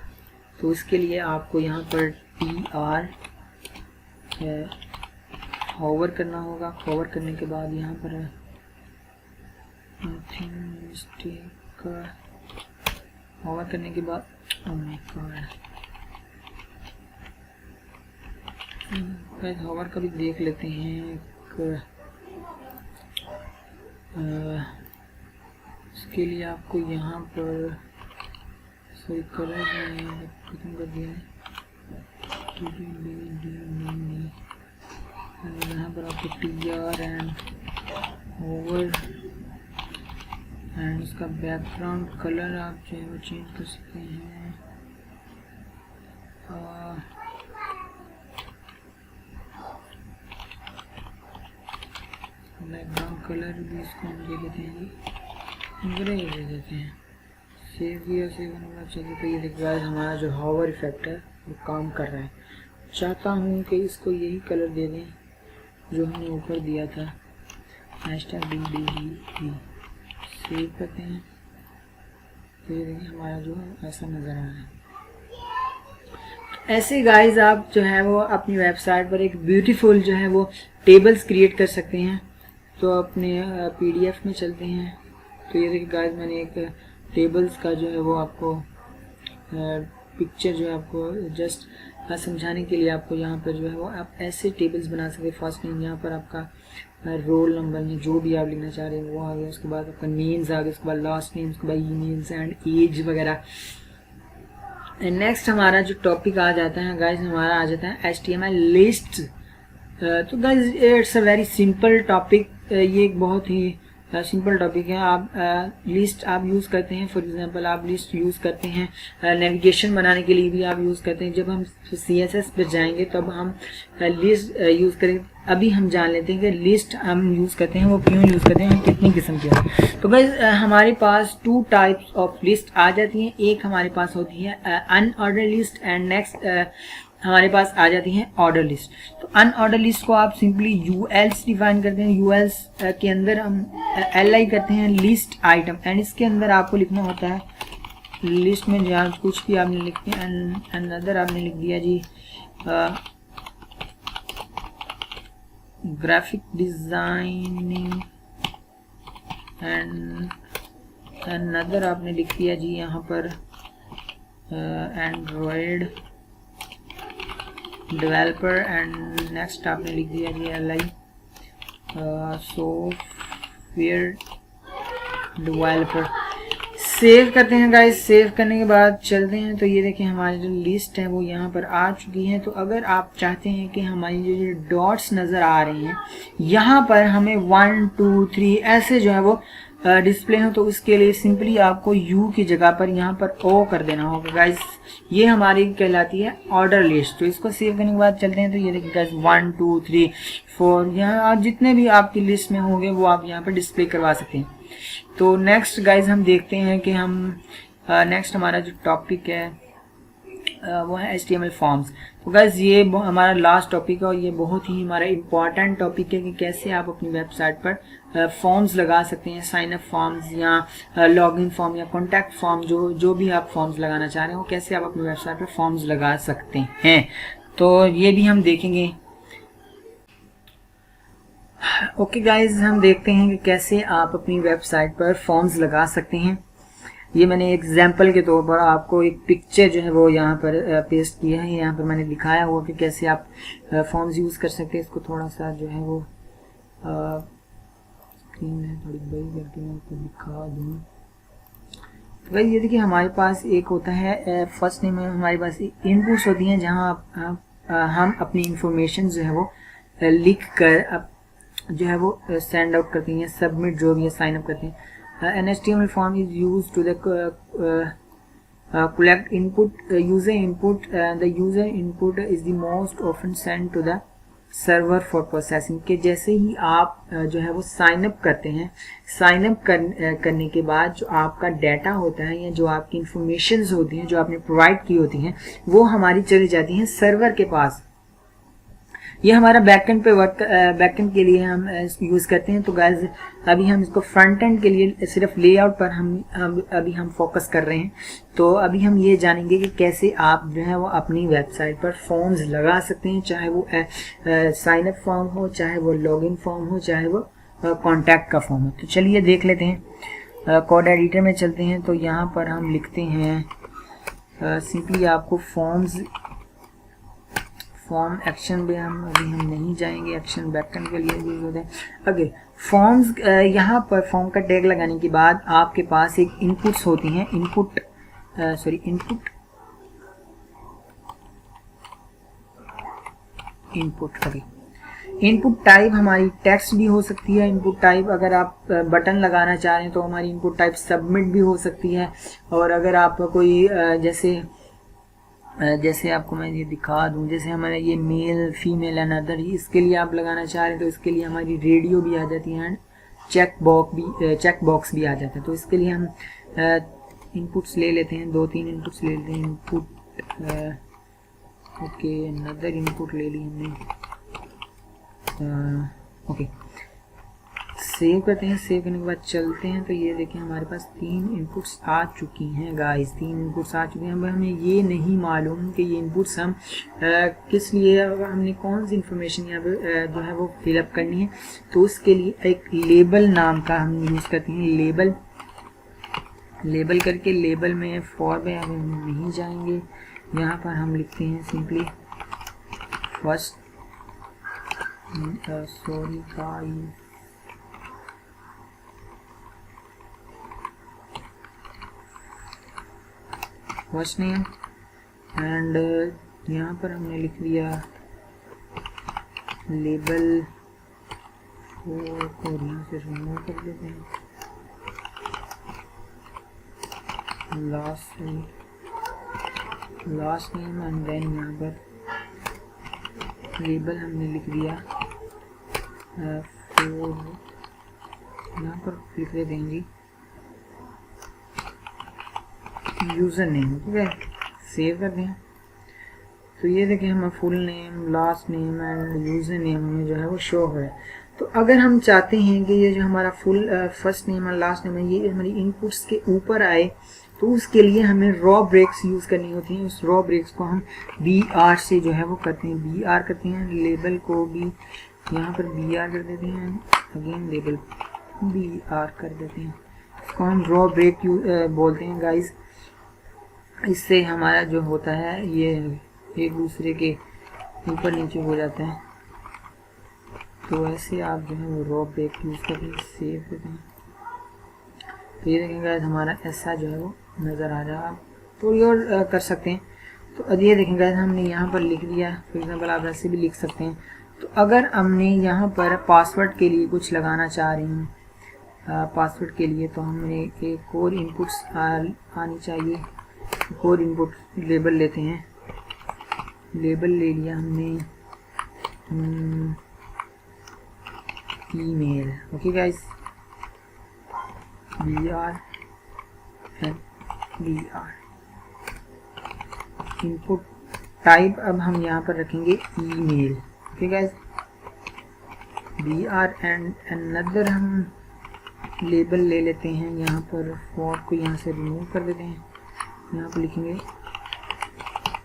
तो इसके लिए आपको यहाँ पर TR हॉवर करना होगा। हॉवर करने के बाद यहाँ पर हॉवर करने के बाद हॉवर का भी देख लेते हैं। इसके लिए आपको यहाँ पर सॉरी कलर खत्म कर दिया है, यहाँ पर आपको TR एंड ओवर एंड इसका बैकग्राउंड कलर आप जो है वो चेंज कर सकते हैं। बैकग्राउंड कलर भी इसको हम दे देते हैं, ग्रे दे देते हैं। सेव किया, सेव होने के बाद चलिए, तो ये देखिए गाइस हमारा जो हॉवर इफेक्ट है वो काम कर रहा है। चाहता हूँ कि इसको यही कलर दे दें जो हमने ऊपर दिया था, #DDT। सेव करते हैं, तो ये देखिए हमारा जो है ऐसा नज़र आ रहा है। ऐसे गाइस आप जो है वो अपनी वेबसाइट पर एक ब्यूटीफुल जो है वो टेबल्स क्रिएट कर सकते हैं। तो अपने PDF में चलते हैं, तो ये देखिए गाइस मैंने एक टेबल्स का जो है वो आपको पिक्चर जो है आपको जस्ट समझाने के लिए आपको यहाँ पर जो है वो आप ऐसे टेबल्स बना सकते हैं। फर्स्ट नेम, यहाँ पर आपका रोल नंबर में जो भी आप लिखना चाह रहे हैं वो आ गया, उसके बाद आपका नेम्स आ गया, उसके बाद लास्ट नेम, उसके बाद ईमेल्स एंड एज वगैरह। एंड नेक्स्ट हमारा जो टॉपिक आ जाता है गाइस, हमारा आ जाता है HTML लिस्ट। तो guys it's a very simple topic, ये एक बहुत ही सिंपल टॉपिक है। आप लिस्ट आप यूज़ करते हैं, फॉर एग्जांपल आप लिस्ट यूज़ करते हैं नेविगेशन बनाने के लिए भी आप यूज़ करते हैं। जब हम CSS पर जाएंगे तब हम लिस्ट यूज़ करें। अभी हम जान लेते हैं कि लिस्ट हम यूज़ करते हैं वो क्यों यूज़ करते हैं, कितनी किस्म की है। तो गाइस हमारे पास 2 टाइप्स ऑफ लिस्ट आ जाती हैं। एक हमारे पास होती है अनऑर्डर लिस्ट एंड नेक्स्ट हमारे पास आ जाती हैं ऑर्डर लिस्ट। तो अनऑर्डर लिस्ट को आप सिंपली ULs डिफाइन करते हैं। ULs के अंदर हम LI करते हैं लिस्ट आइटम, एंड इसके अंदर आपको लिखना होता है लिस्ट में जहाँ कुछ भी आपने लिख दिया, अनदर आपने लिख दिया जी ग्राफिक डिजाइनिंग, एंड अनदर आपने लिख दिया जी यहाँ पर एंड्रॉयड डेवलपर, एंड नेक्स्ट आपने लिख दिया जी LI सॉफ्टवेयर डेवलपर। सेव करते हैं गाइस। सेव करने के बाद चलते हैं, तो ये देखिए हमारी जो लिस्ट है वो यहाँ पर आ चुकी है। तो अगर आप चाहते हैं कि हमारी जो डॉट्स नज़र आ रही हैं यहाँ पर हमें 1 2 3 ऐसे जो है वो डिस्प्ले हो, तो उसके लिए सिंपली आपको U की जगह पर यहाँ पर O कर देना होगा गाइस। ये हमारी कहलाती है ऑर्डर लिस्ट। तो इसको सेव करने के बाद चलते हैं, तो ये देखिए गाइस 1 2 3 4 यहाँ जितने भी आपकी लिस्ट में होंगे वो आप यहाँ पर डिस्प्ले करवा सकते हैं। तो नेक्स्ट गाइस हम देखते हैं कि हम नेक्स्ट हमारा जो टॉपिक है वो है HTML फॉर्म्स। तो गाइस ये हमारा लास्ट टॉपिक है और ये बहुत ही हमारा इम्पॉर्टेंट टॉपिक है कि कैसे आप अपनी वेबसाइट पर फॉर्म्स लगा सकते हैं। साइन अप फॉर्म्स या लॉगिन फॉर्म या कॉन्टैक्ट फॉर्म, जो भी आप फॉर्म्स लगाना चाह रहे हो कैसे आप अपनी वेबसाइट पर फॉर्म्स लगा सकते हैं, तो ये भी हम देखेंगे। ओके गाइज, हम देखते हैं कि कैसे आप अपनी वेबसाइट पर फॉर्म्स लगा सकते हैं। ये मैंने एग्जाम्पल के तौर पर आपको एक पिक्चर जो है वो यहाँ पर पेस्ट किया है। यहाँ पर मैंने दिखाया हुआ कि कैसे आप फॉर्म्स यूज़ कर सकते हैं। इसको थोड़ा सा जो है वो स्क्रीन है थोड़ी बड़ी करके मैं आपको दिखा दूँ। तो भाई ये देखिए हमारे पास एक होता है फर्स्ट नेम में हमारे पास इनपुट्स होती हैं जहां हम अपनी इंफॉर्मेशन जो है वो लिख कर जो है वो सेंड आउट करती हैं, सबमिट जो भी है साइन अप करते हैं। An HTML form is use to the collect input user input, and the user input is the most often sent to the server for processing. के जैसे ही आप जो है वो साइन अप करते हैं, साइन अप करने के बाद जो आपका डाटा होता है या जो आपकी इंफॉर्मेशंस होती हैं जो आपने प्रोवाइड की होती हैं वो हमारी चली जाती हैं सर्वर के पास। ये हमारा बैकएंड पे वर्क, बैकएंड के लिए हम यूज़ करते हैं। तो गाइस अभी हम इसको फ्रंट एंड के लिए सिर्फ लेआउट पर अभी हम फोकस कर रहे हैं। तो अभी हम ये जानेंगे कि कैसे आप जो है वो अपनी वेबसाइट पर फॉर्म्स लगा सकते हैं, चाहे वो साइन अप फॉर्म हो, चाहे वो लॉगिन फॉर्म हो, चाहे वो कॉन्टैक्ट का फॉर्म हो। तो चलिए देख लेते हैं। कोड एडिटर में चलते हैं। तो यहाँ पर हम लिखते हैं सिंपली आपको फॉर्म एक्शन में अभी हम नहीं जाएंगे, एक्शन बैकएंड के लिए यूज होते हैं। ओके, फॉर्म्स यहाँ पर फॉर्म का टैग लगाने के बाद आपके पास एक इनपुट्स होती हैं, इनपुट टाइप हमारी टेक्स्ट भी हो सकती है। इनपुट टाइप अगर आप बटन लगाना चाह रहे हैं तो हमारी इनपुट टाइप सबमिट भी हो सकती है। और अगर आप कोई जैसे आपको मैं ये दिखा दूं, जैसे हमारा ये मेल फीमेल एंड अदर, इसके लिए आप लगाना चाह रहे हैं तो इसके लिए हमारी रेडियो भी आ जाती है एंड चेक बॉक्स भी आ जाता है। तो इसके लिए हम इनपुट्स ले लेते हैं, 2-3 इनपुट्स ले लेते हैं। इनपुट ओके, अनदर इनपुट ले ली हमने। ओके, सेव करते हैं। सेव करने के बाद चलते हैं। तो ये देखिए हमारे पास 3 इनपुट्स आ चुकी हैं गाइस, 3 इनपुट्स आ चुके हैं। हमें ये नहीं मालूम कि ये इनपुट्स हम किस लिए, हमने कौन सी इंफॉर्मेशन यहाँ पे जो है वो फिलअप करनी है। तो उसके लिए एक लेबल नाम का हम यूज़ करते हैं। लेबल करके लेबल में फॉर में हम नहीं जाएंगे। यहाँ पर हम लिखते हैं simply first first name and यहाँ पर हमने लिख दिया लेबल को यहाँ से रिमूव कर देते हैं। लास्ट नेम एंड देन यहाँ पर लेबल हमने लिख दिया यहाँ पर लिख देते हैं जी यूज़र नेम। ठीक है, सेव कर दें। तो ये देखिए हमारा full name, last name end user name हमें जो है वो शो हो रहा है। तो अगर हम चाहते हैं कि ये जो हमारा फुल फर्स्ट नेम और लास्ट नेम है ये हमारी इनपुट्स के ऊपर आए, तो उसके लिए हमें रॉ ब्रेक्स यूज़ करनी होती हैं। उस रॉ ब्रेक्स को हम BR से जो है वो करते हैं, BR करते हैं। लेबल को भी यहाँ पर BR कर देते हैं, अगेन लेबल BR कर देते हैं। इसको हम रॉ ब्रेक बोलते हैं गाइज। इससे हमारा जो होता है ये एक दूसरे के ऊपर नीचे हो जाते हैं। तो ऐसे आप जो है वो रॉ ब्रेक यूज़ करके सेव करते हैं। तो ये देखेंगे गाइस हमारा ऐसा जो है वो नज़र आ रहा है। आप थोड़ी और कर सकते हैं। तो अब ये देखेंगे गाइस हमने यहाँ पर लिख दिया। फॉर एग्जांपल आप ऐसे भी लिख सकते हैं। तो अगर हमने यहाँ पर पासवर्ड के लिए कुछ लगाना चाह रहे हैं, पासवर्ड के लिए, तो हमें एक और इनपुट्स आनी चाहिए। एक और इनपुट लेबल लेते हैं। लेबल ले लिया हमने email. Okay guys, BR and BR। Input type अब हम यहाँ पर रखेंगे email. Okay guys, BR and another हम लेबल ले लेते हैं। यहाँ पर फॉर को यहाँ से रिमूव कर देते हैं। यहाँ पर लिखेंगे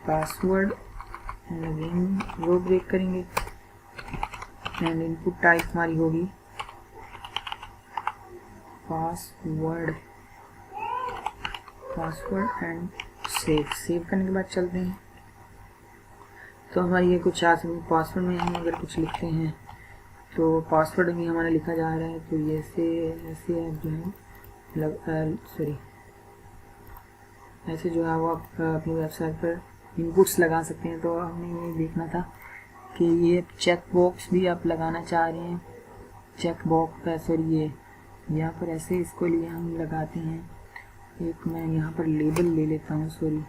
password and again row break करेंगे एंड इनपुट टाइप हमारी होगी पासवर्ड एंड सेव करने के बाद चलते हैं। तो हमारी ये कुछ आ सकती, पासवर्ड में हम अगर कुछ लिखते हैं तो पासवर्ड भी हमारा लिखा जा रहा है। तो ये ऐसे आप जो है ऐसे जो है वो आप अपनी वेबसाइट पर इनपुट्स लगा सकते हैं। तो हमें ये देखना था कि ये चेक बॉक्स भी आप लगाना चाह रहे हैं, चेक बॉक्स सॉरी ये यहाँ पर ऐसे इसको लिए हम लगाते हैं। एक मैं यहाँ पर लेबल ले लेता हूँ, सॉरी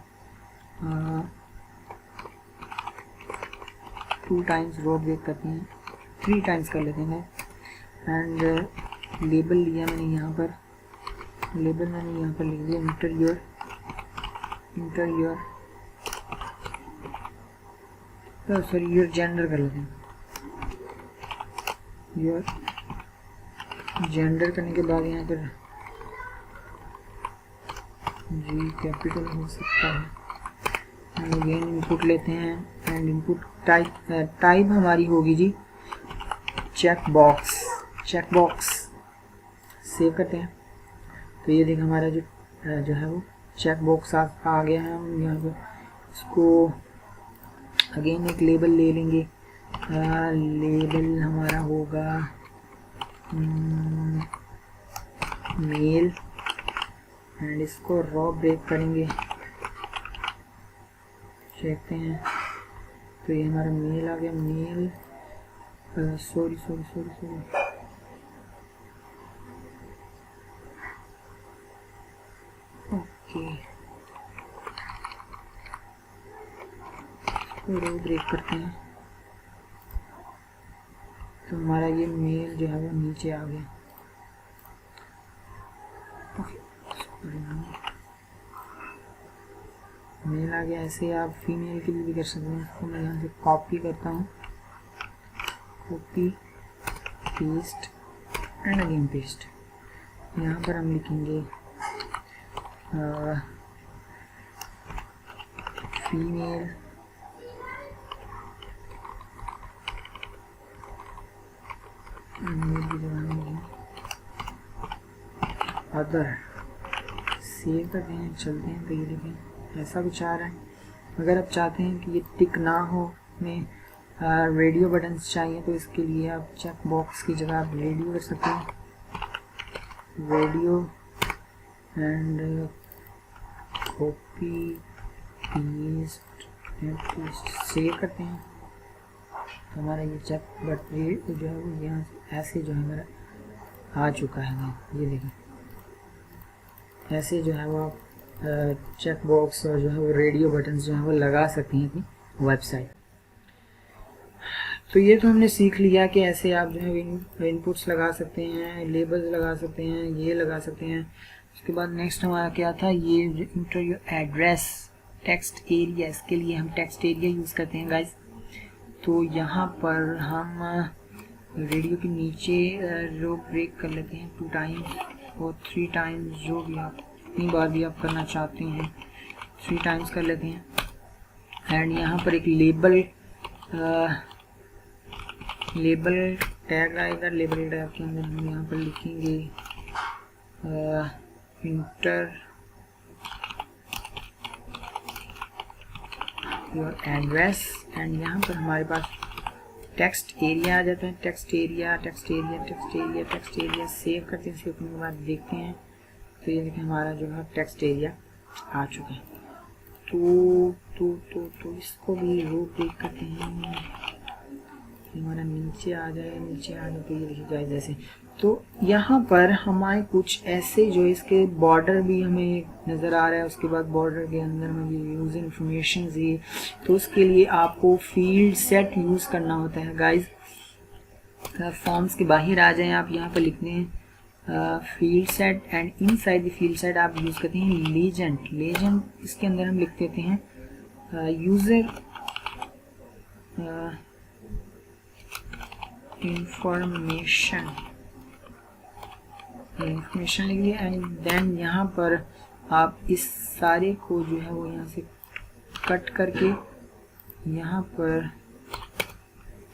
2 टाइम्स रो ब्रेक करते हैं, 3 टाइम्स कर लेते हैं। एंड लेबल लिया मैंने यहाँ पर, लेबल मैंने यहाँ पर लिख दिया inter your sorry your gender कर लेते हैं। योर जेंडर करने के बाद यहाँ पर जी कैपिटल हो सकता है। हम अगेन इनपुट लेते हैं एंड इनपुट टाइप हमारी होगी जी चेक बॉक्स सेव करते हैं। तो ये देखिए हमारा जो है वो चेक बॉक्स आ गया है। हम यहाँ पर इसको अगेन एक लेबल ले लेंगे, लेबल हमारा होगा मेल एंड इसको रॉ ब्रेक करेंगे, देखते हैं। तो ये हमारा मेल आ गया, मेल सॉरी ओके रो ब्रेक करते हैं। तो हमारा ये मेल जो है वो नीचे आ गया। मेल आ गया। ऐसे आप फीमेल के लिए भी कर सकते हैं। इसको मैं यहाँ से कॉपी करता हूँ, copy paste and again paste. यहाँ पर हम लिखेंगे फीमेल अदर, सेव करते हैं, चलते हैं। तो ये देखें ऐसा कुछ आ रहा है। अगर आप चाहते हैं कि ये टिक ना हो, में रेडियो बटन्स चाहिए, तो इसके लिए आप चेक बॉक्स की जगह आप रेडियो कर सकते हैं, radio and copy paste save करते हैं। तो हमारा ये चेक बटन जो है वो यहाँ से ऐसे जो है हमारा आ चुका है। ये देखें ऐसे जो है वो आप चेक बॉक्स और जो है वो रेडियो बटन जो है वो लगा सकते हैं अपनी वेबसाइट। तो ये तो हमने सीख लिया कि ऐसे आप जो है इनपुट्स लगा सकते हैं, लेबल्स लगा सकते हैं, ये लगा सकते हैं। उसके बाद नेक्स्ट हमारा क्या था, ये inter your address text area. इसके लिए हम टेक्स्ट एरिया यूज़ करते हैं गाइस। तो यहाँ पर हम रेडियो के नीचे रो ब्रेक कर लेते हैं 2 टाइम्स और 3 टाइम्स, जो भी आप जितनी बार भी आप करना चाहते हैं 3 टाइम्स कर लेते हैं। एंड यहाँ पर एक लेबल टैग आएगा। लेबल टैग के अंदर हम यहाँ पर लिखेंगे इंटर योर एड्रेस एंड यहाँ पर हमारे पास टेक्स्ट एरिया आ जाता है। टेक्स्ट एरिया सेव करते हैं। सेव करने के बाद देखते हैं तो ये देखिए हमारा जो है टेक्स्ट एरिया आ चुका है। तो इसको भी रो ब्रेक करते हैं, हमारा नीचे आ जाए। तो ये देखिए गाइस ऐसे। तो यहाँ पर हमारे कुछ ऐसे जो इसके बॉर्डर भी हमें नज़र आ रहा है। उसके बाद बॉर्डर के अंदर में ये यूज़ इन्फॉर्मेशन ये, तो उसके लिए आपको फील्ड सेट यूज़ करना होता है गाइस। फॉर्म्स के बाहर आ जाएं, आप यहाँ पर लिखते हैं field set and inside the field set आप यूज़ करते हैं लेजेंड। इसके अंदर हम लिख देते हैं यूज़र इंफॉर्मेशन लिख लिया। एंड देन यहाँ पर आप इस सारे को जो है वो यहाँ से कट करके यहाँ पर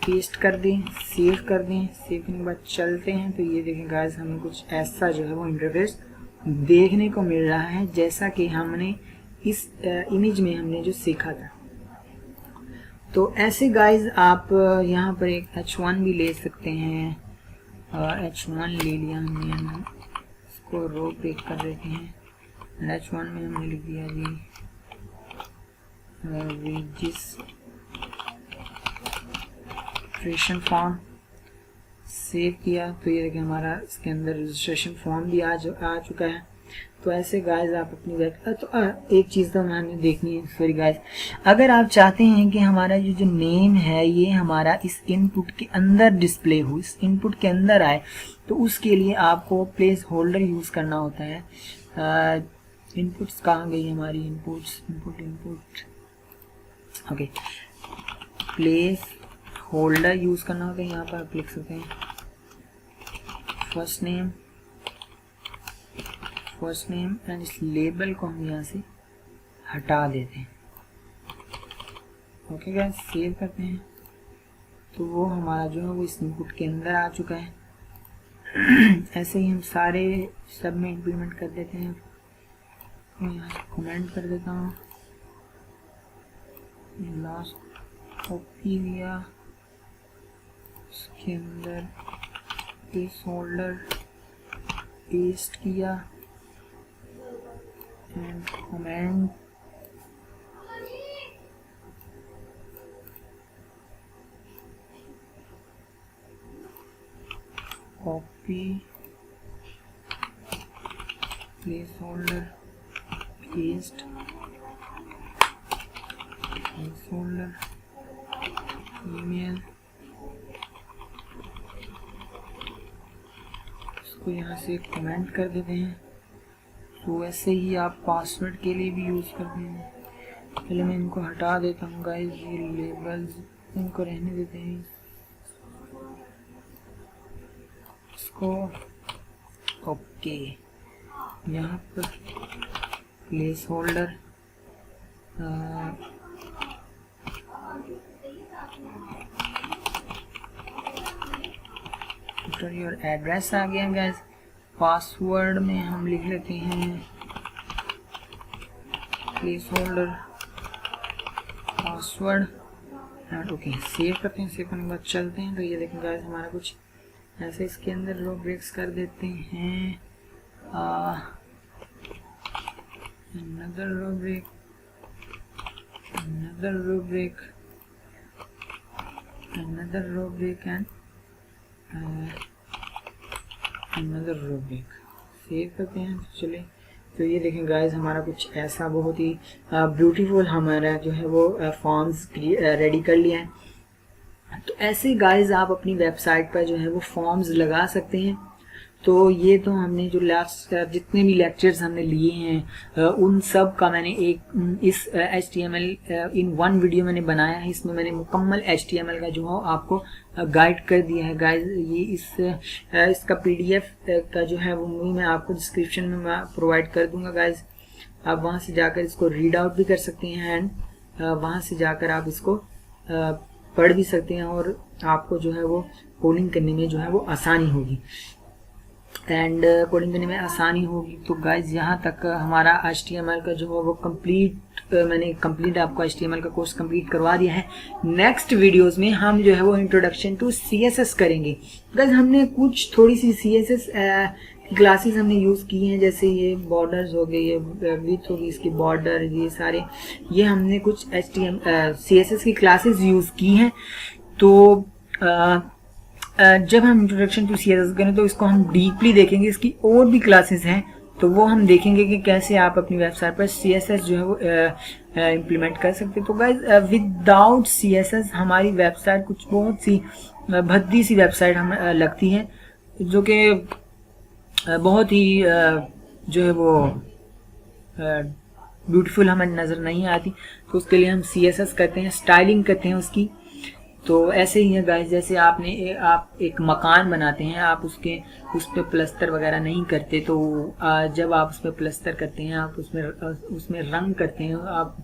पेस्ट कर दें, सेव कर दें। सेव करने के बाद चलते हैं तो ये देखें गाइस हमें कुछ ऐसा जो है वो इंटरफेस देखने को मिल रहा है जैसा कि हमने इस इमेज में हमने जो सीखा था। तो ऐसे गाइस आप यहाँ पर एक H1 भी ले सकते हैं। H1 ले लिया हमने, इसको रो ब्रेक कर देते हैं H1 में हमने लिख दिया जी रजिस्ट्रेशन फॉर्म, सेव किया तो ये देखिए हमारा इसके अंदर रजिस्ट्रेशन फॉर्म भी आ चुका है। तो ऐसे गाइस आप अपनी तो एक चीज़ तो हमें देखनी है, सॉरी गाइस, अगर आप चाहते हैं कि हमारा जो नेम है ये हमारा इस इनपुट के अंदर डिस्प्ले हो, इस इनपुट के अंदर आए, तो उसके लिए आपको प्लेस होल्डर यूज़ करना होता है। इनपुट्स कहाँ गई हमारी, inputs, input okay, place holder use करना होता है। यहाँ पर आप लिख सकते हैं फर्स्ट नेम एंड इस लेबल को हम यहाँ से हटा देते हैं। ओके गाइस, सेव करते हैं तो वो हमारा जो है वो इस इनपुट के अंदर आ चुका है। ऐसे ही हम सारे सब में इम्प्लीमेंट कर देते हैं। तो यहाँ से कमेंट कर देता हूँ, लास्ट कॉपी लिया, उसके अंदर प्लेस होल्डर पेस्ट किया and comment, copy, place holder paste, place holder email, इसको यहाँ से कमेंट कर देते हैं। तो ऐसे ही आप पासवर्ड के लिए भी यूज़ करते हैं। पहले मैं इनको हटा देता हूँ गाइस, ये लेबल्स इनको रहने देते हैं, इसको ओके। यहाँ पर प्लेस होल्डर योर एड्रेस आ गया गाइस। पासवर्ड में हम लिख लेते हैं place holder password and okay, save करते हैं। सेव करने के बाद चलते हैं तो ये देखें गाइस हमारा कुछ ऐसे इसके अंदर रो ब्रेक्स कर देते हैं। another row break, another row break, another row break and another row break। Save करते हैं। चले तो ये देखें गाइस हमारा कुछ ऐसा बहुत ही ब्यूटीफुल हमारा जो है वो फॉर्म्स रेडी कर लिया है। तो ऐसे गाइस आप अपनी वेबसाइट पर जो है वो फॉर्म्स लगा सकते हैं। तो ये तो हमने जो लास्ट जितने भी लेक्चर्स हमने लिए हैं उन सब का मैंने एक इस HTML इन वन वीडियो मैंने बनाया है। इसमें मैंने मुकम्मल HTML का जो है आपको गाइड कर दिया है गाइस। ये इसका PDF का जो है वो मैं आपको डिस्क्रिप्शन में मैं प्रोवाइड कर दूंगा गाइस। आप वहाँ से जाकर इसको रीड आउट भी कर सकते हैं एंड वहाँ से जाकर आप इसको पढ़ भी सकते हैं और आपको जो है वो कोडिंग करने में जो है वो आसानी होगी एंड कोडिंग करने में आसानी होगी। तो गाइज यहाँ तक हमारा HTML का जो है वो मैंने कंप्लीट आपको HTML का कोर्स कंप्लीट करवा दिया है। नेक्स्ट वीडियोस में हम जो है वो इंट्रोडक्शन टू CSS करेंगे। गाइज हमने कुछ थोड़ी सी CSS क्लासेस हमने यूज़ की हैं, जैसे ये बॉर्डर्स हो गए, ये विथ होगी इसकी बॉर्डर, ये सारे ये हमने कुछ CSS की क्लासेस यूज़ की हैं। तो जब हम इंट्रोडक्शन टू CSS करें तो इसको हम डीपली देखेंगे। इसकी और भी क्लासेस हैं तो वो हम देखेंगे कि कैसे आप अपनी वेबसाइट पर CSS जो है वो इम्प्लीमेंट कर सकते हैं। तो गाइज विदाउट CSS हमारी वेबसाइट कुछ बहुत सी भद्दी सी वेबसाइट हमें लगती है, जो कि बहुत ही जो है वो ब्यूटीफुल हमें नज़र नहीं आती। तो उसके लिए हम CSS करते हैं, स्टाइलिंग करते हैं उसकी। तो ऐसे ही है गाइस, जैसे आप एक मकान बनाते हैं, आप उस पर प्लस्तर वगैरह नहीं करते, तो जब आप उस पर प्लस्तर करते हैं, आप उसमें रंग करते हैं, आप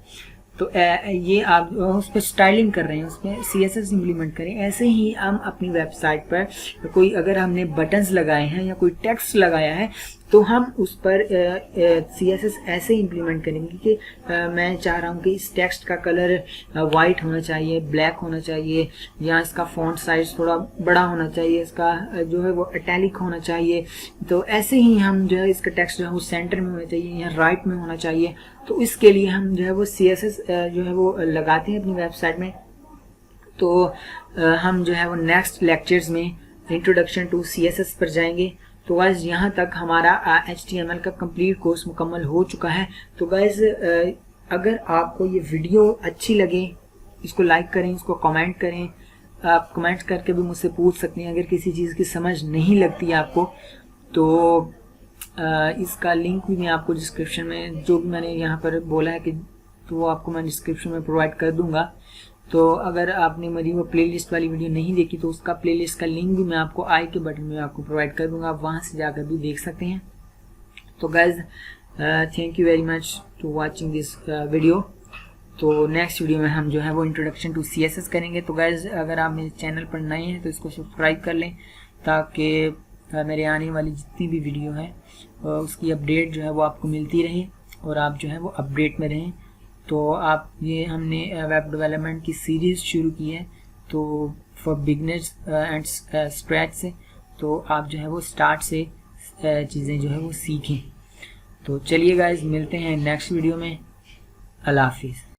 तो ये आप उस पर स्टाइलिंग कर रहे हैं, उसमें CSS इम्प्लीमेंट करें। ऐसे ही हम अपनी वेबसाइट पर कोई अगर हमने बटन्स लगाए हैं या कोई टेक्स्ट लगाया है तो हम उस पर CSS ऐसे इम्प्लीमेंट करेंगे कि मैं चाह रहा हूँ कि इस टेक्स्ट का कलर वाइट होना चाहिए, ब्लैक होना चाहिए, या इसका फॉन्ट साइज थोड़ा बड़ा होना चाहिए, इसका जो है वो इटैलिक होना चाहिए। तो ऐसे ही हम जो है इसका टेक्स्ट जो है वो सेंटर में होना चाहिए या राइट में होना चाहिए। तो इसके लिए हम जो है वो CSS जो है वो लगाते हैं अपनी वेबसाइट में। तो हम जो है वो नेक्स्ट लेक्चर्स में इंट्रोडक्शन टू CSS पर जाएंगे। तो गाइज यहाँ तक हमारा HTML का कंप्लीट कोर्स मुकम्मल हो चुका है। तो गाइज अगर आपको ये वीडियो अच्छी लगे, इसको लाइक करें, इसको कमेंट करें। आप कमेंट करके भी मुझसे पूछ सकते हैं अगर किसी चीज़ की समझ नहीं लगती आपको। तो इसका लिंक भी मैं आपको डिस्क्रिप्शन में, जो भी मैंने यहाँ पर बोला है कि, तो वो आपको मैं डिस्क्रिप्शन में प्रोवाइड कर दूँगा। तो अगर आपने मेरी वो प्लेलिस्ट वाली वीडियो नहीं देखी तो उसका प्लेलिस्ट का लिंक भी मैं आपको आई के बटन में आपको प्रोवाइड कर दूंगा, आप वहाँ से जाकर भी देख सकते हैं। तो guys thank you very much to watching this video. तो नेक्स्ट वीडियो में हम जो है वो इंट्रोडक्शन टू CSS करेंगे। तो गाइज अगर आप मेरे चैनल पर नए हैं तो इसको सब्सक्राइब कर लें, ताकि मेरे आने वाली जितनी भी वीडियो है उसकी अपडेट जो है वो आपको मिलती रहे और आप जो है वो अपडेट में रहें। तो आप ये हमने वेब डेवलपमेंट की सीरीज़ शुरू की है, तो फॉर बिगनर्स एंड स्क्रैच से, तो आप जो है वो स्टार्ट से चीज़ें जो है वो सीखें। तो चलिए गाइज मिलते हैं नेक्स्ट वीडियो में। अल्लाह हाफिज़।